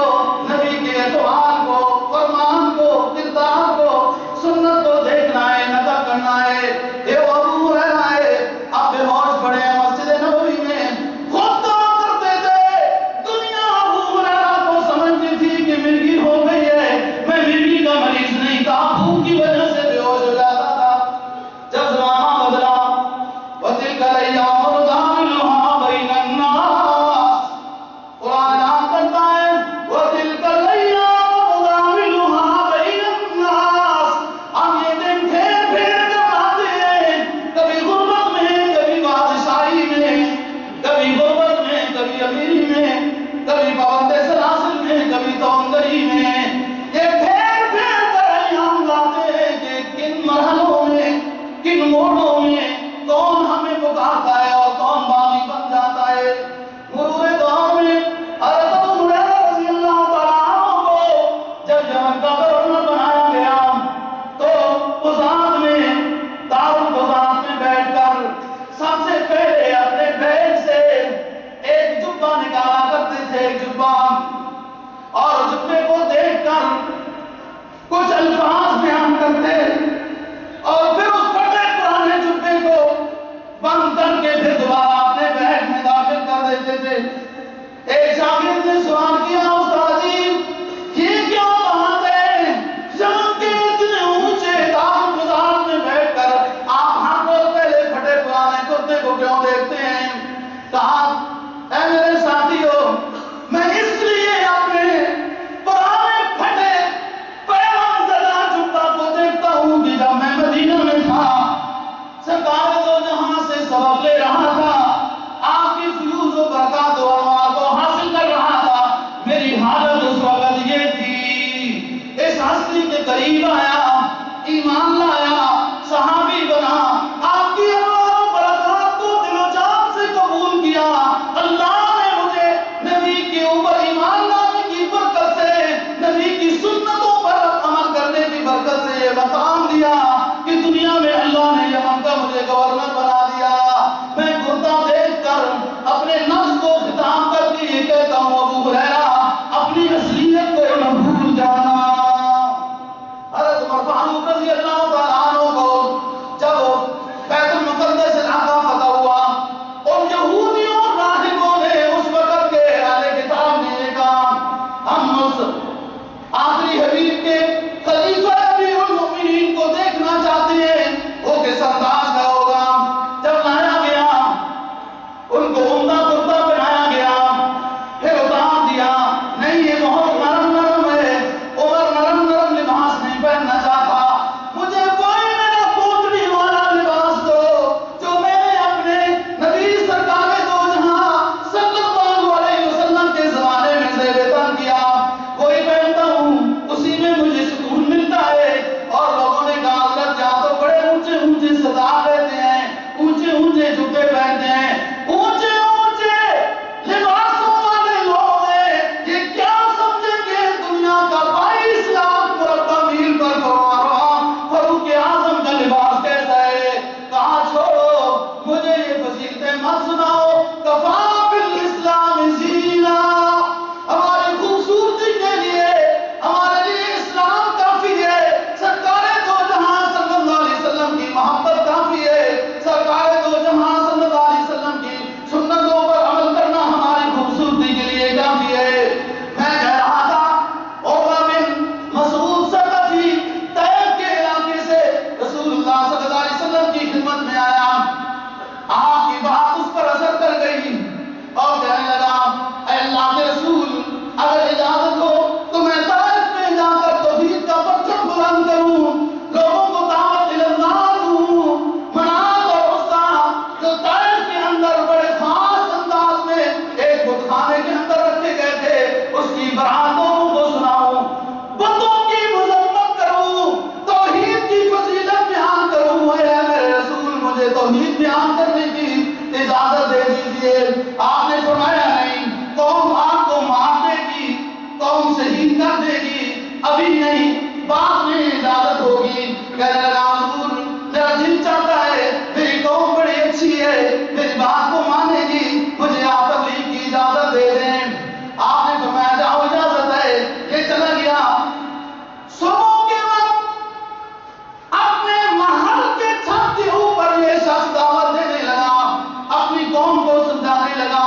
نبی کے اقوال کو، فرمان کو، کردار کو، سنت کو دیکھنا ہے، نقل کرنا ہے۔ یہ وہ ابو ہریرہ ہے، آپ بے ہوش پڑے ہیں مسجد نبوی میں، خود دعا کرتے تھے۔ دنیا ابو ہریرہ کو سمجھتی تھی کہ مرگی ہو گئی ہے، میں مرگی کا مریض نہیں تھا، بھوک کی وجہ سے بے ہوش ہو جاتا تھا۔ جب زمانہ بدلا، وَتِلْكَ الْأَيَّامُ نُدَاوِلُهَا بَيْنَ النَّاسِ، قرآن اعلان کرتا ہے وَتِلْكَ الْأَيَّامُ نُدَاوِلُهَا بَيْنَ النَّاسِ، ہم یہ دن پھیر پھیر کر آتے ہیں، کبھی غربت میں، کبھی بادشاہی میں، کبھی غربت میں، کبھی امیری میں، کبھی پابند سلاسل میں، کبھی توانگری میں۔ یہ پھیر پھیر کر ایام لاتے ہیں کہ کن مرحلوں میں، کن موڑوں میں کون ہمیں پکارتا ہے اور کون باغی بن جاتا ہے۔ مرور دور میں حضرت ابو ہریرہ رضی اللہ تعالیٰ عنہ کو جب یمن کا گورنر بنایا گیا تو قضات میں، دارالقضات میں بیٹھ کر سب سے پہلے اپنے بیگ سے ایک جبہ نکالا کرتے تھے، ایک جبہ، اور جبے کو دیکھ کر کچھ الفاظ بیان کرتے اور پھر اس پھٹے پرانے جبے کو بند کر کے پھر دوبارہ اپنے بیگ میں داخل کر دیتے تھے۔ ایک شاگرد نے سوال کیا، استاد جی یہ کیا بات ہے، یمن کے اتنے اونچے دارالقضات میں بیٹھ کر آپ ہر روز پہلے پھٹے پرانے کرتے کو کیوں دیکھتے ہیں؟ کہا اے میرے ساتھیوں، میں اس لیے اپنے پرانے پھٹے پیمان زدہ جوتا کو دیکھتا ہوں کہ جب میں مدینہ میں تھا، سرکار دو جہاں سے سبق لے رہا تھا، آپ کی فیوز و برکات و انوار کو حاصل کر رہا تھا، میری حالت اس وقت یہ تھی، اس ہستی کے قریب آیا، ایمان لایا، صحابی بنا، آپ کی انوار و برکات کو دل و جان سے قبول کیا، اللہ نے مجھے نبی کے اوپر ایمان لانے کی برکت سے، نبی کی سنتوں پر عمل کرنے کی برکت سے یہ مقام دیا کہ دنیا میں اللہ نے یمن کا مجھے گورنر بنا دیا۔ میں کرتا دیکھ کر اپنے نفس کو ختم کر کے یہ کہتا ہوں ابو ہریرہ اپنی اصلیت کو نہ بھول جانا۔ حضرت عمر فاروق رضی اللہ تعالیٰ عنہ کو جب بیت المقدس علاقہ فتح ہوا، ان یہودیوں اور راہبوں نے اس وقت کے اہل کتاب نے یہ کہا ہم اس آخری حبیب کے خلیفہ امیر المؤمنین کو دیکھنا چاہتے ہیں، وہ کس انداز کا ہوگا۔ جب لایا گیا ان کو عمدہ کرتا پہنایا گیا، پھر اتار دیا، نہیں یہ بہت نرم نرم ہے، عمر نرم نرم لباس نہیں پہننا چاہتا، مجھے کوئی میرا پوتلی والا لباس دو جو میں نے اپنے نبی سرکار دو جہاں صلی اللہ علیہ وسلم کے زمانے میں سے وطن کیا، وہی پہنتا ہوں، اسی میں مجھے سکون ملتا ہے۔ اور لوگوں نے کہا حضرت یہاں تو بڑے اونچے اونچے سردار رہتے ہیں، اونچے اونچے جبے پہنتے ہیں، اونچے اونچے لباسوں والے لوگ ہیں، یہ کیا سمجھیں گے دنیا کا 22 لاکھ مربع میل پر فاروق اعظم کا لباس کیسا ہے؟ کہا چھوڑو، مجھے یہ فضیلتیں مت سناؤ، کفا بالاسلام زینا، ہماری خوبصورتی کے لیے ہمارے لیے اسلام کافی ہے، سرکار دو جہاں صلی اللہ علیہ وسلم کی محبت کافی ہے، سرکار دو جہاں صلی اللہ علیہ وسلم کی سنتوں پر عمل کرنا ہماری خوبصورتی کے لیے کافی ہے۔ میں کہہ رہا تھا عروہ بن مسعود ثقفی طیف کے علاقے سے رسول اللہ صلی اللہ علیہ وسلم کی خدمت میں آیا، آپ کی بات اس پر اثر کر گئی اور کہنے لگا اے اللہ کے رسول، اگر اجازت ہو تو میں طائف میں جا کر توحید کا پرچم بلند کروں، لوگوں کو دعوت اللہ دوں۔ مناد اور عزا جو طائف کے اندر بڑے خاص انداز میں ایک بت خانے کے اندر رکھے گئے تھے، اس کی براتوں کو سناؤں، بتوں کی مذمت کروں، توحید کی فضیلت بیان کروں۔ اے میرے رسول، مجھے توحید بیان کرنے کی اجازت دے دیجیے۔ آپ نے فرمایا نہیں، قوم آپ کو مار دے گی، قوم شہید کر دے گی، ابھی نہیں، بعد میں اجازت ہوگی۔ کہنے لگا حضور میرا دل چاہتا ہے، میری قوم بڑی اچھی ہے، میری بات کو مانے گی، مجھے آپ تبلیغ کی اجازت دے دیں۔ آپ نے فرمایا جاؤ اجازت ہے۔ یہ چلا گیا، صبح کے وقت اپنے محل کے چھت کے اوپر یہ شخص دعوت دینے لگا، اپنی قوم کو سمجھانے لگا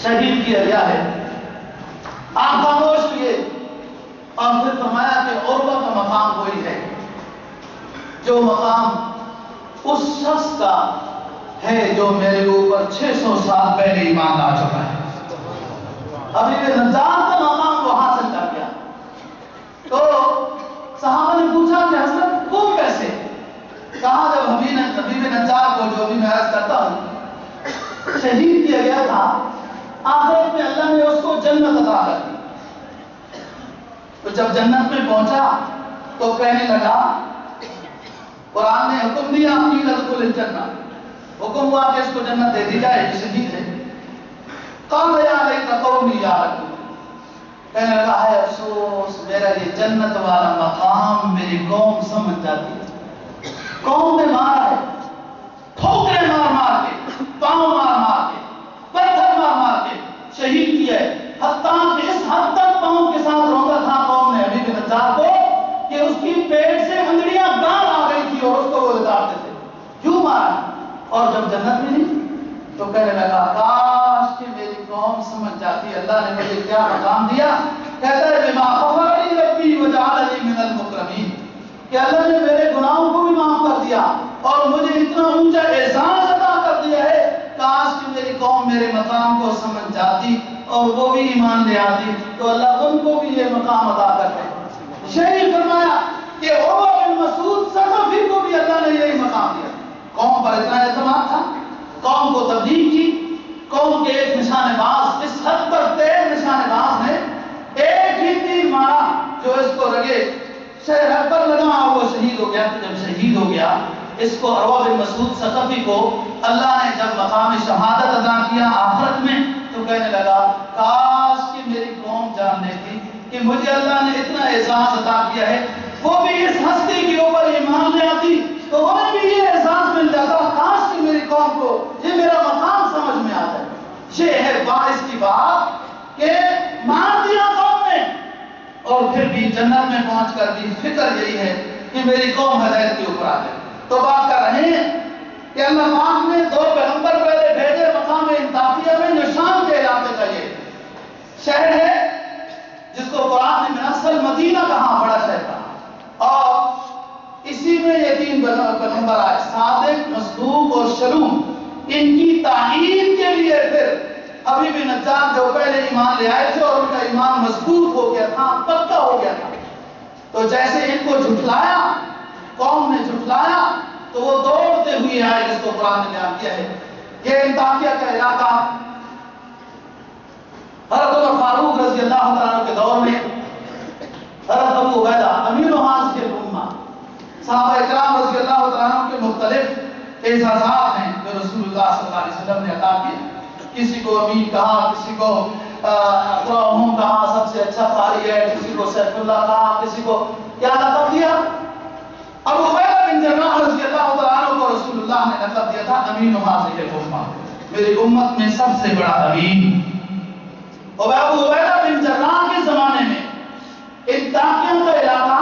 شہید کیا گیا ہے. آپ خاموش کیے اور پھر فرمایا کہ عروہ کا مقام وہی ہے جو مقام اس شخص کا ہے جو میرے اوپر 600 سال پہلے ایمان لا چکا ہے. حبیب نجار کا مقام وہ حاصل کر گیا. تو صحابہ نے پوچھا کہ حضرت وہ کیسے؟ کہا جب حبیب نجار کو جو بھی میں عرض کرتا ہوں شہید کیا گیا تھا، آخرت میں اللہ نے اس کو جنت عطا کر دی. تو جب جنت میں پہنچا تو کہنے لگا، قرآن نے حکم دیا قیل ادخل الجنہ، حکم ہوا کہ اس کو جنت دے دی جائے، یہ شہید ہے. قال یا لیت قومی یعلمون، کہنے لگا ہے افسوس میرا یہ جنت والا مقام میری قوم سمجھ جاتی ہے. قوم نے مارا ہے، ٹھوکریں مار مار کے، پاؤں مار مار کے، پتھر مار مار کے شہید کیا ہے. حتیٰ کہ اس حد تک پاؤں کے ساتھ روتا تھا قوم نے حبیب نجار کو کہ اس کی پیٹ سے انگلیاں باہر آ گئی تھی اور اس کو وہ لٹاتے تھے. کیوں مارا؟ اور جب جنت ملی تو کہنے لگا کاش کہ میری قوم سمجھ جاتی اللہ نے مجھے کیا مقام دیا. کہتا ہے بما غفر لی ربی وجعلنی من المکرمین، کہ اللہ نے میرے گناہوں کو بھی معاف کر دیا اور مجھے اتنا اونچا اعزاز عطا کر دیا ہے. کاش کہ میری قوم میرے مقام کو سمجھ جاتی اور وہ بھی ایمان لے آتی تو اللہ ان کو بھی یہ مقام عطا کرتے. شیخ فرمایا کہ عروہ بن مسعود ثقفی کو بھی اللہ نے یہی مقام دیا. قوم پر اتنا اعتماد تھا، قوم کو تبلیغ کی. قوم کے ایک نشانے باز، اس حد تک تیز نشانے باز نے ایک ہی تیر مارا جو اس کو رگے شہر پر لگا اور وہ شہید ہو گیا. جب شہید ہو گیا اس کو عروہ بن مسعود ثقفی کو اللہ نے جب مقام شہادت عطا کیا آخرت میں تو کہنے لگا کاش کہ میری قوم جان لیتی کہ مجھے اللہ نے اتنا اعزاز عطا کیا ہے، وہ بھی اس ہستی کے اوپر ایمان لے آتی تو انہیں بھی یہ احساس مل جاتا. کاش کہ میری قوم کو یہ میرا مقام سمجھ میں آ جائے. یہ ہے باعث کی بات کہ مار دیا قوم نے اور پھر بھی جنت میں پہنچ کر بھی فکر یہی ہے کہ میری قوم ہدایت کے اوپر آ جائے. تو بات کر رہے ہیں کہ اللہ پاک نے 2 پیغمبر پہلے بھیجے مقام انطاکیہ میں جو شام کے علاقے کا یہ شہر ہے جس کو قرآن نے منصل مدینہ کہا، بڑا شہر کہا. اور اسی میں یہ 3 پیغمبر آئے، صادق، مصدوق اور شلوم. ان کی تائید کے لیے پھر حبیب نجار جو پہلے ایمان لے آئے تھے اور ان کا ایمان مضبوط ہو گیا تھا، پکا ہو گیا تھا، تو جیسے ان کو جھٹلایا، قوم نے جھٹلایا تو وہ دوڑتے ہوئے آئے جس کو قرآن نے بیان کیا ہے. یہ انطاکیہ کا علاقہ حضرت عمر فاروق رضی اللہ تعالیٰ کے دور میں حضرت ابو عبیدہ امیر و حاضر الامہ، صحابہ اکرام رضی اللہ تعالیٰ کے مختلف اعزازات ہیں جو رسول اللہ صلی اللہ علیہ وسلم نے عطا کیے. کسی کو امین کہا، کسی کو اقرأہم کہا، سب سے اچھا قاری ہے، کسی کو سیف اللہ کہا، کسی کو کیا لقب دیا. ابو عبیدہ بن جراح رضی اللہ تعالیٰ کو رسول اللہ نے لقب دیا تھا امین و حاضر الامہ، میری امت میں سب سے بڑا امین. اور ابو عبیدہ بن جراح کے زمانے میں انطاکیہ کا علاقہ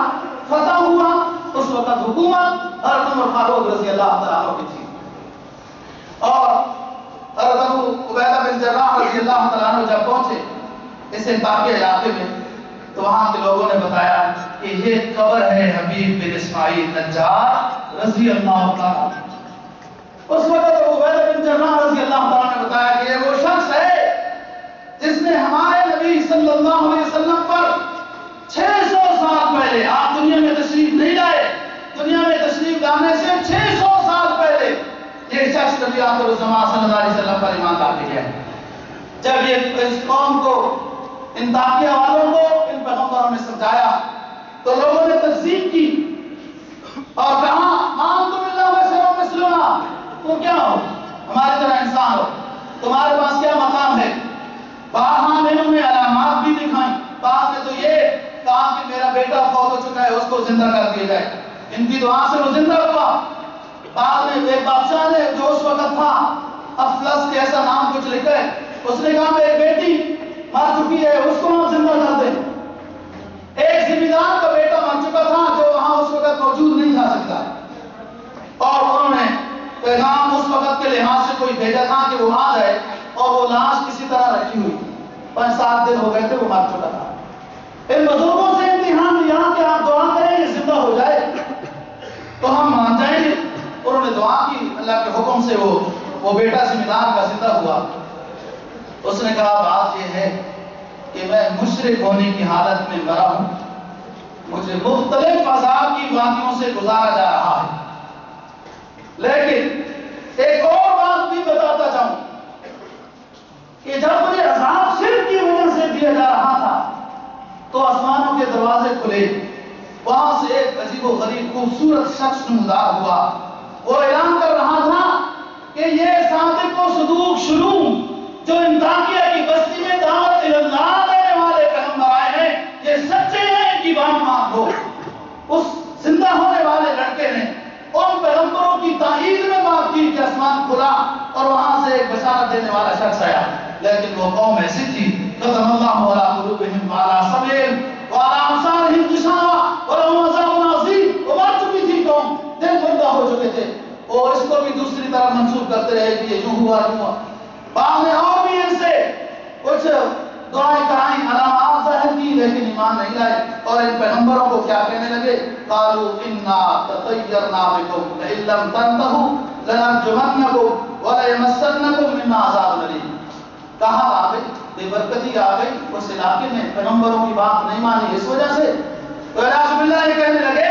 فتح ہوا. اس وقت حکومت حضرت عمر فاروق رضی اللہ تعالیٰ کی تھی. اور حضرت ابو عبیدہ بن جراح رضی اللہ تعالیٰ جب پہنچے اس انطاکیہ علاقے میں تو وہاں کے لوگوں نے بتایا کہ یہ قبر ہے حبیب بن اسماعیل نجار رضی اللہ تعالیٰ. اس وقت ابو عبیدہ بن جراح رضی اللہ تعالیٰ نے بتایا کہ یہ وہ شخص ہے جس نے ہمارے نبی صلی اللہ علیہ وسلم پر 600 سال پہلے، آپ دنیا میں تشریف نہیں لائے، دنیا میں تشریف لانے سے 600 سال پہلے یہ شخص نبی آخر الزمان صلی اللہ علیہ وسلم پر ایمان لا کے گیا. جب یہ اس قوم کو، انطاکیہ والوں کو ان پیغمبروں نے سمجھایا تو لوگوں نے تکذیب کی اور کہا آمنت باللہ بشر مثلنا، تم کیا ہو، ہماری طرح انسان ہو، تمہارے پاس کیا مقام ہے. بارہا نے انہیں علامات بھی دکھائیں. بعد میں تو یہ کہا کہ میرا بیٹا فوت ہو چکا ہے، اس کو زندہ کر دیا جائے. ان کی دعا سے وہ زندہ ہوا. بعد میں ایک بادشاہ نے جو اس وقت تھا افلس کے ایسا نام کچھ لکھا ہے، اس نے کہا میری بیٹی مر چکی ہے، اس کو ہم زندہ کر دیں. ایک زمیندار کا بیٹا مر چکا تھا جو وہاں اس وقت موجود نہیں تھا سکتا، اور انہوں نے پیغام اس وقت کے لحاظ سے کوئی بھیجا تھا کہ وہ آ جائے اور وہ لاش کسی طرح رکھی 7 دن ہو گئے تھے وہ مر چکا تھا. ان بزرگوں سے امتحان لیا کہ آپ دعا کریں یہ زندہ ہو جائے تو ہم مان جائیں گے. انہوں نے دعا کی, اللہ کے حکم سے وہ بیٹا زمیندار کا زندہ ہوا. اس نے کہا بات یہ ہے کہ میں مشرک ہونے کی حالت میں مرا ہوں, مجھے مختلف عذاب کی وادیوں سے گزارا جا رہا ہے, لیکن ایک اور بات بھی بتاتا جاؤں کہ جب مجھے عذاب شرک کی وجہ سے دیا جا رہا تھا تو آسمانوں کے دروازے کھلے, وہاں سے ایک عجیب و غریب خوبصورت شخص نمودار ہوا. وہ اعلان کر رہا تھا کہ یہ صادق و صدوق شلوم جو انطاکیہ کی بستی میں دعوت اللہ دینے والے پیغمبر آئے ہیں, یہ سچے ہیں, ان کی بات مان لو. اس زندہ ہونے والے لڑکے نے ان پیغمبروں کی تائید میں بات کی کہ آسمان کھلا اور وہاں سے ایک بشارت دینے والا شخص آیا. لیکن وہ قوم ایسی تھی, ختم اللہ علی قلوبہم وعلی سمعہم وعلی ابصارہم غشاوہ ولہم عذاب عظیم. وہ مر چکی تھی قوم, دل مردہ ہو چکے تھے, اور اس کو بھی دوسری طرف منسوخ کرتے رہے کہ یہ یوں ہوا یوں ہوا. بعد میں اور بھی ان سے کچھ دعائیں کرائیں, علامات ظاہر کی, لیکن ایمان نہیں لائے. اور ان پیغمبروں کو کیا کہنے لگے, قالوا انا تطیرنا بکم لئن لم تنتہوا لنرجمنکم وليمسنکم منا عذاب الیم. کہاں آ گئی, بے برکتی آ گئی اس علاقے میں, پیغمبروں کی بات نہیں مانی اس وجہ سے. تو اعوذ باللہ یہ کہنے لگے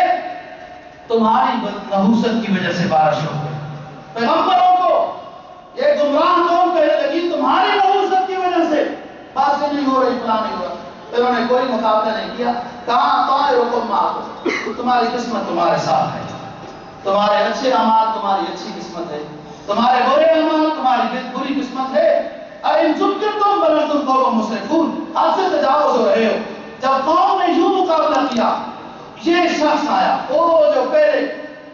تمہاری نحوست کی وجہ سے بارش ہو گئی. پیغمبروں کو یہ گمراہ قوم کہنے لگی تمہاری نحوست کی وجہ سے بارشیں نہیں ہو رہی, فلاں نہیں ہو رہا. انہوں نے کوئی مقابلہ نہیں کیا. کہاں طائرکم معکم, تمہاری قسمت تمہارے ساتھ ہے, تمہارے اچھے اعمال تمہاری اچھی قسمت ہے, تمہارے برے اعمال تمہاری بری قسمت ہے. اَإِن ذُكِّرْتُمْ بَلْ أَنْتُمْ قَوْمٌ مُسْرِفُونَ, حد سے تجاوز ہو رہے ہو. جب قوم نے یوں مقابلہ کیا, یہ شخص آیا وہ جو پہلے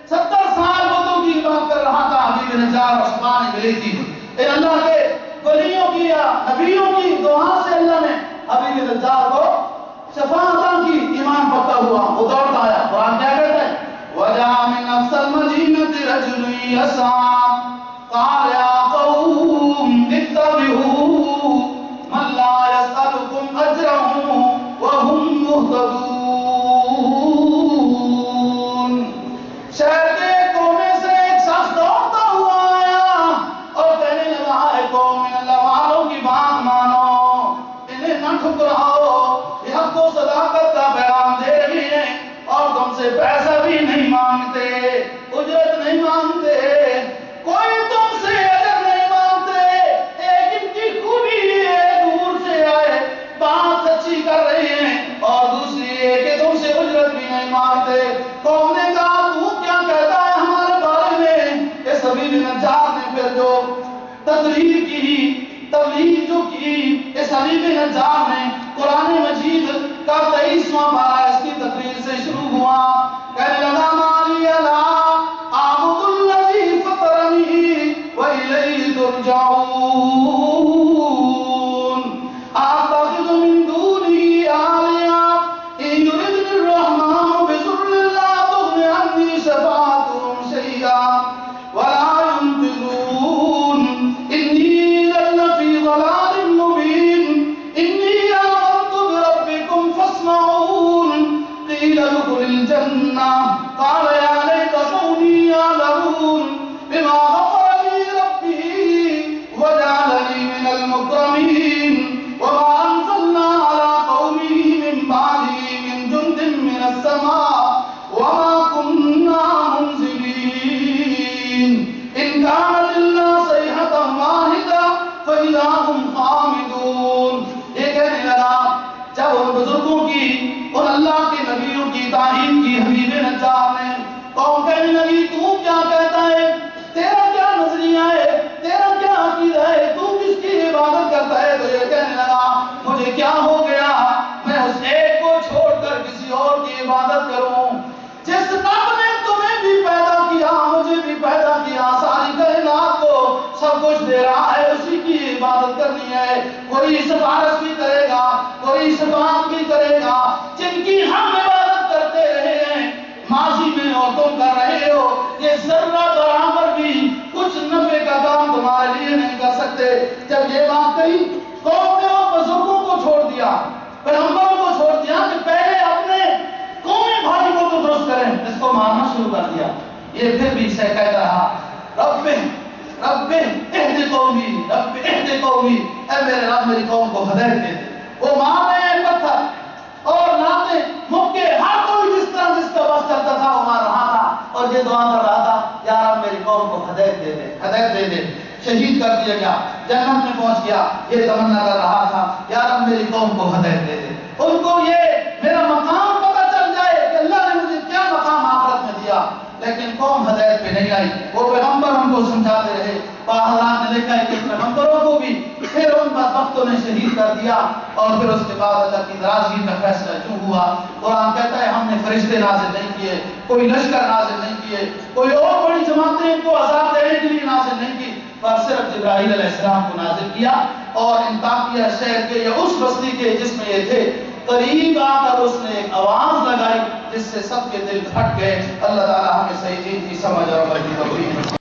70 سال بتوں کی بات کر رہا تھا, حبیب نجار اور شفاء نے ملی تھی, ان اللہ کے ولیوں کی یا نبیوں کی دعا سے اللہ نے حبیب نجار کو شفاء عطا کی. ایمان پکا ہوا, وہ دوڑتا آیا. قرآن کیا کہتا ہے, وَجَاءَ مِنْ أَقْصَى الْمَدِينَةِ رَجُلٌ يَسْعَىٰ قَالَ يَا قَوْمِ اتَّبِعُوا مَن لَّا يَسْأَلُكُمْ أَجْرًا وَهُمْ مُهْتَدُونَ. شہر کے کونے سے ایک شخص دوڑتا ہوا آیا اور کہنے لگا ہے قوم اللہ والوں کی بات مانو, انہیں نہ ٹھکراؤ, یہ حق و صداقت کا پیغام دے رہی ہیں اور تم سے پیسہ بھی نہیں مانگتے, اجرت نہیں مانگتے, کوئی تم سے اجر نہیں مانگتے. ایک ان کی خوبی ہے دور سے آئے بات سچی کر رہے ہیں, اور دوسری ہے کہ تم سے اجرت بھی نہیں مانگتے. قوم نے کہا تو کیا کہتا ہے ہمارے بارے میں. اس حبیب نجار نے پھر جو تقریر کی, تبلیغ جو کی, اس حبیب نجار نے قرآن مجید کا 23واں پارہ اس کی تقریر سے شروع ہوا. کہنے لگا مالی لا اعبد الذی فطرنی والیہ ترجعون, اتخذ من دونہ آلیہۃ ان یردنی الرحمن بضر لا تغن عنی شفاعتہم شیئا ولا ينقذون. انی اذا لفی ضلال مبین, انی آمنت بربکم فاسمعون. قیل ادخل الجنہ قال یا لیت قومی یعلمون بما غفر لی ربی وجعلنی من المکرمین. وما انزلنا على قومه من بعده من جند من السماء وما كنا منزلين إن كانت إلا صيحة واحدة فإذا هم خامدون. یہ کہنے لگا جب ان بزرگوں کی, ان اللہ کے نبیوں کی تعریف کی حبیب نجار نے, قوم کہنے لگی تو کیا کہتا ہے, تیرا کیا نظریہ ہے, تیرا کیا عقیدہ ہے, تو کس کی عبادت کرتا ہے. تو یہ کہنے لگا مجھے کیا ہو گیا, میں اس ایک کو چھوڑ کر کسی اور کی عبادت کروں. جس رب نے تمہیں بھی پیدا کیا مجھے بھی پیدا کیا, ساری کائنات کو سب کچھ دے رہا ہے, اسی کی عبادت کرنی ہے. کوئی سفارش بھی کرے گا, کوئی شفاعت بھی کرے گا, جن کی ہم عبادت کرتے رہے ہیں ماضی میں اور تم کر رہے ہو, یہ ذرہ برابر بھی کچھ نفع کا کام تمہارے لیے نہیں کر سکتے. جب یہ بات کہی قوم نے اور بزرگوں کو چھوڑ دیا. مارنا شروع کر دیا. یہ پھر بھی سے کہتا رہا رب اہد قومی، رب اہد قومی، اے میرے رب میری قوم کو ہدایت دے دے. وہ مار رہے ہیں پتھر اور لاتے مکے، ہر کوئی جس کا بس چلتا تھا وہ مار رہا تھا اور یہ دعا کر رہا تھا یا رب میری قوم کو ہدایت دے دے، ہدایت دے دے. شہید کر دیا گیا، جنت میں پہنچ گیا، یہ تمنا کر رہا تھا یا رب میری قوم کو ہدایت دے دے. ان کو یہ میرا مقام پتہ چل جائے کہ اللہ نے مجھے کیا مقام آخرت میں دیا، لیکن قوم ہدایت پہ نہیں آئی. وہ پیغمبر ان کو سمجھاتے رہے. حضرات نے لکھا ہے کہ پیغمبروں کو بھی پھر ان بدبختوں نے شہید کر دیا اور پھر اس کے بعد اللہ کی ناراضگی کا فیصلہ کیوں ہوا؟ قرآن کہتا ہے ہم نے فرشتے نازل نہیں کیے، کوئی لشکر نازل نہیں کیے، کوئی اور بڑی جماعتیں ان کو عذاب دینے کے لیے نازل نہیں کی، پر صرف جبرائیل علیہ السلام کو نازل کیا. اور انطاکیہ شہر کے یا اس بستی کے جس میں یہ تھے قریب آ کر اس نے ایک آواز لگائی جس سے سب کے دل پھٹ گئے. اللہ تعالیٰ ہمیں صحیح دین کی سمجھ اور